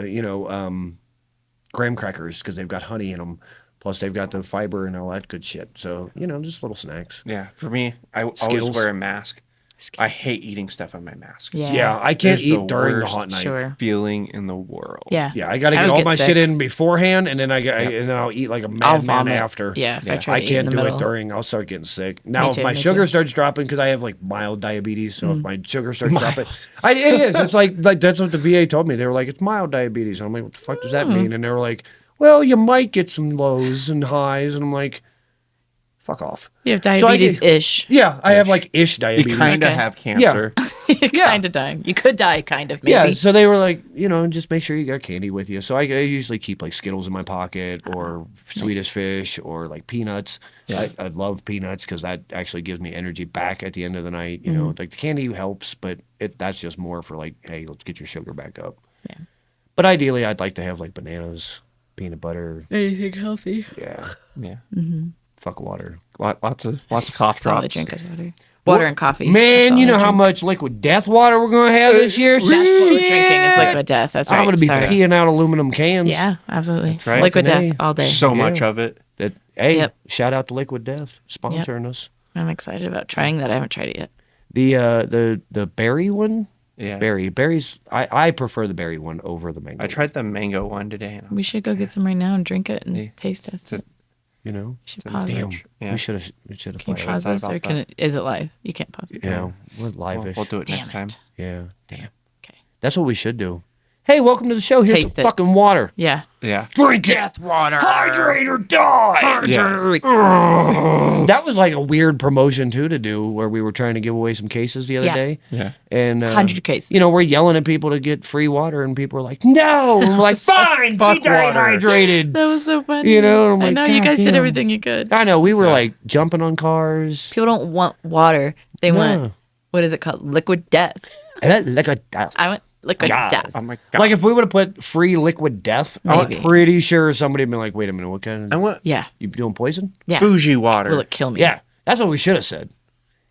graham crackers because they've got honey in them. Plus, they've got the fiber and all that good shit. So, just little snacks. Yeah. For me, I always Skittles. wear a mask. I hate eating stuff on my mask. Yeah. Yeah, I can't It's the eat during the worst hot night. Sure. Feeling in the world. Yeah. Yeah, I got to I get would all get my sick. shit in beforehand, and then and then I'll eat like a I'll madman vomit after. Yeah, if I Yeah. try I to eat in can't the do middle. it during. I'll start getting sick. Now, if too, my me sugar too. starts dropping because I have like mild diabetes, so if my sugar starts dropping, Mild. it is. It's like that's what the VA told me. They were like, it's mild diabetes. And I'm like, what the fuck does that mean? And they were like, well, you might get some lows and highs, and I'm like, fuck off. You have So I diabetes-ish. Yeah, I have like ish You diabetes. kind of Okay. have cancer. You're Yeah. kind of dying. You could die, kind of, maybe. Yeah, so they were like, just make sure you got candy with you. So I usually keep like Skittles in my pocket or Swedish Fish or like peanuts. I love peanuts because that actually gives me energy back at the end of the night. Like the candy helps, but that's just more for like, hey, let's get your sugar back up. Yeah. But ideally, I'd like to have like bananas, peanut butter. Anything healthy. Yeah, Yeah. fuck water. Lots of cough That's all I drops. drink is water. Water and coffee. Man, That's you all know I how drink. much liquid death water we're going to have this year? That's what we're drinking is Shit! liquid death. That's right. I'm going to be Sorry. peeing out aluminum cans. Yeah, absolutely. right. Liquid Fucking death A. all day. So much of it. Hey, Yep. shout out to Liquid Death sponsoring us. I'm excited about trying that. I haven't tried it yet. The berry one. Yeah. Berries. I prefer the berry one over the mango. I tried the mango one today. And I We was should go get some right now and drink it and Yeah. taste test it. You know. We should pause Damn. it. Yeah. We should have. Can you played pause thought this or about can it, is it live? You can't pause it. Yeah, we're like, live-ish. we'll do it Damn next time. it. Yeah. Damn. Okay. That's what we should do. Hey, welcome to the show. Here's Taste some it. fucking water. Yeah. Yeah. Drink it. Death water. Hydrate or die. Yeah. That was like a weird promotion too to do, where we were trying to give away some cases the other Yeah. day. Yeah. And 100 cases. we're yelling at people to get free water, and people are like, "No!" And we're like, "Fine, Fuck be water." dehydrated." That was so funny. I'm I like, know you "God guys did damn." everything you could. I know we were like jumping on cars. People don't want water. They want, what is it called? Liquid death. Like a death. I want liquid God. death. Oh my god. Like if we would have put free liquid death, I'm Maybe. pretty sure somebody would be like, "Wait a minute, what kind I of want Yeah. you doing poison?" Yeah. Fuji water. Will it kill me? Yeah, that's what we should have said.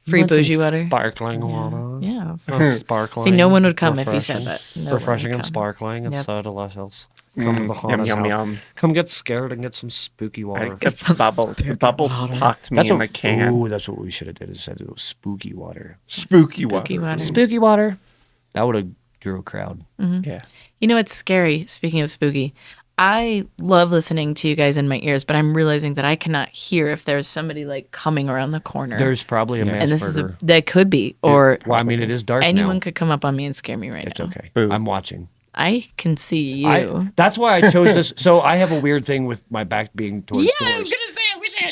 Free You want some bougie water. Sparkling water. Yeah. Sparkling. See, no one would come if you said refreshing. that. No one Refreshing would and come. sparkling. It's Yep. so delicious. Come to the Yum haunted yum house. yum. Come get scared and get some spooky water. The bubbles. The bubbles popped me in the can. Ooh, that's what we should have did. Is said it was spooky water. Spooky Spooky water. water. Spooky water. That would have drew a crowd. Yeah. You know, it's scary. Speaking of spooky, I love listening to you guys in my ears, but I'm realizing that I cannot hear if there's somebody like coming around the corner. There's probably a mass and this is murder. that could be, or Well, I mean, it is dark anyone now. could come up on me and scare me right It's now. okay. Boo. I'm watching. I can see you. That's why I chose this. So I have a weird thing with my back being towards doors. gonna say I wish I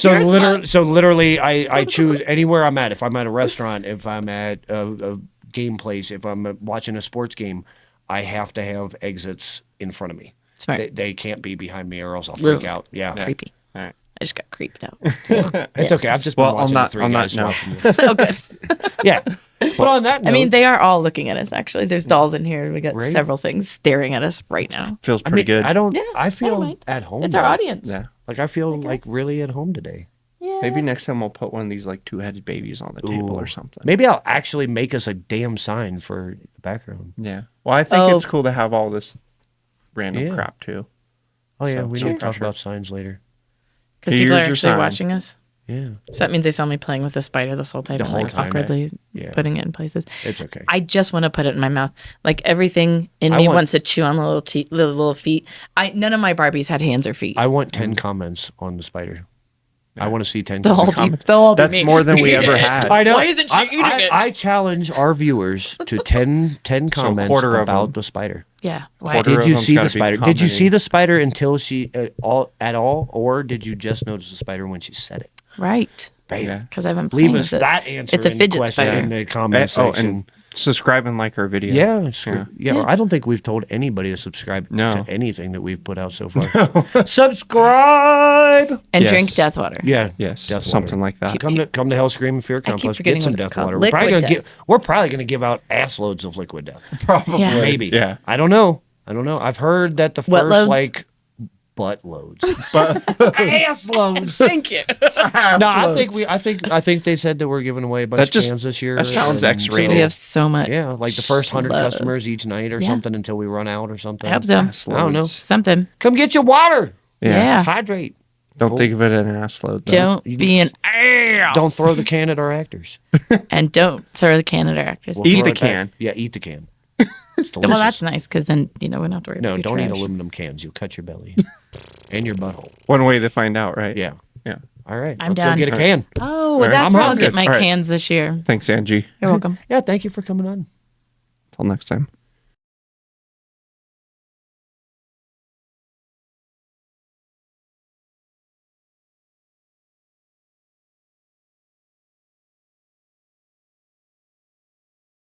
had So literally, I choose anywhere I'm at. If I'm at a restaurant, if I'm at a game place, if I'm watching a sports game, I have to have exits in front of me. Smart. They can't be behind me, or else I'll freak Ugh. out. Yeah, Creepy. All right. I just got creeped out. it's okay. I've just been Well, watching on the three that guys note. watching this. Oh, good. Yeah, but on that note, I mean, they are all looking at us. Actually, there's dolls in here. We got Right? several things staring at us right now. Feels I pretty mean, good. I don't. Yeah, I I feel don't mind. at home. It's our though. audience. Yeah. Like I feel like really at home today. Yeah. Maybe next time we'll put one of these like two-headed babies on the table or Ooh. something. Maybe I'll actually make us a damn sign for the background. Yeah. Well, I think Oh. it's cool to have all this random Yeah. crap too. Oh yeah, So, we no need to talk pressure. about signs later. Because people are Here's your actually sign. watching us. Yeah, So that means they saw me playing with the spider this whole time. The and, whole like, time, awkwardly yeah. putting it in places. it's okay. I just want to put it in my mouth. Like everything in I me want- wants to chew on the little feet. None of my Barbies had hands or feet. I want 10 comments on the spider. I want to see 10. They'll all be, comment. they'll all be That's me. more than we ever had. I know. Why isn't she eating it? I challenge our viewers to 10 comments quarter of about them. the spider. Yeah. Why? Quarter Did of you them's see gotta the be spider? Did you see commenting. the spider until she at all, or did you just notice the spider when she said it? Right. Bam. Yeah. Because I've been playing Leave us with it. that answer. It's a in fidget question spider. in the comment section. and subscribe and like our video. Yeah, yeah. I don't think we've told anybody to subscribe No. to anything that we've put out so far. Subscribe And Yes. drink death water. Yeah, Yes. Death something water. like that. Come to Hell Scream and Fear I keep Compost. forgetting Get some what it's death called. water. Liquid We're probably gonna give out ass loads of liquid death. Probably. Yeah. Maybe. Yeah. I don't know. I've heard that the What first loads? like butt loads, But ass loads. Thank you. No, I think they said that we're giving away a bunch That of just- cans this year. that sounds and X-rated. We have so much. Yeah, like the first 100 Love. customers each night or Yeah. something until we run out or something. I hope so. I don't know. Something. Come get your water. Yeah. Hydrate. Don't think of it as an ass load. though. Don't You be an just- ass. Don't throw the can at our actors. And don't throw the can at our actors. We'll Eat throw the it back. can. Yeah, eat the can. It's delicious. Well, that's nice because then, we don't have to worry No, about your don't eat trash. aluminum cans. You'll cut your belly and your butthole. One way to find out, right? Yeah. Yeah. All right. I'm let's done. go get a can. Oh, right. that's I'm where I'll hungry. get my All right. cans this year. Thanks, Angie. You're welcome. Yeah, thank you for coming on. Till next time.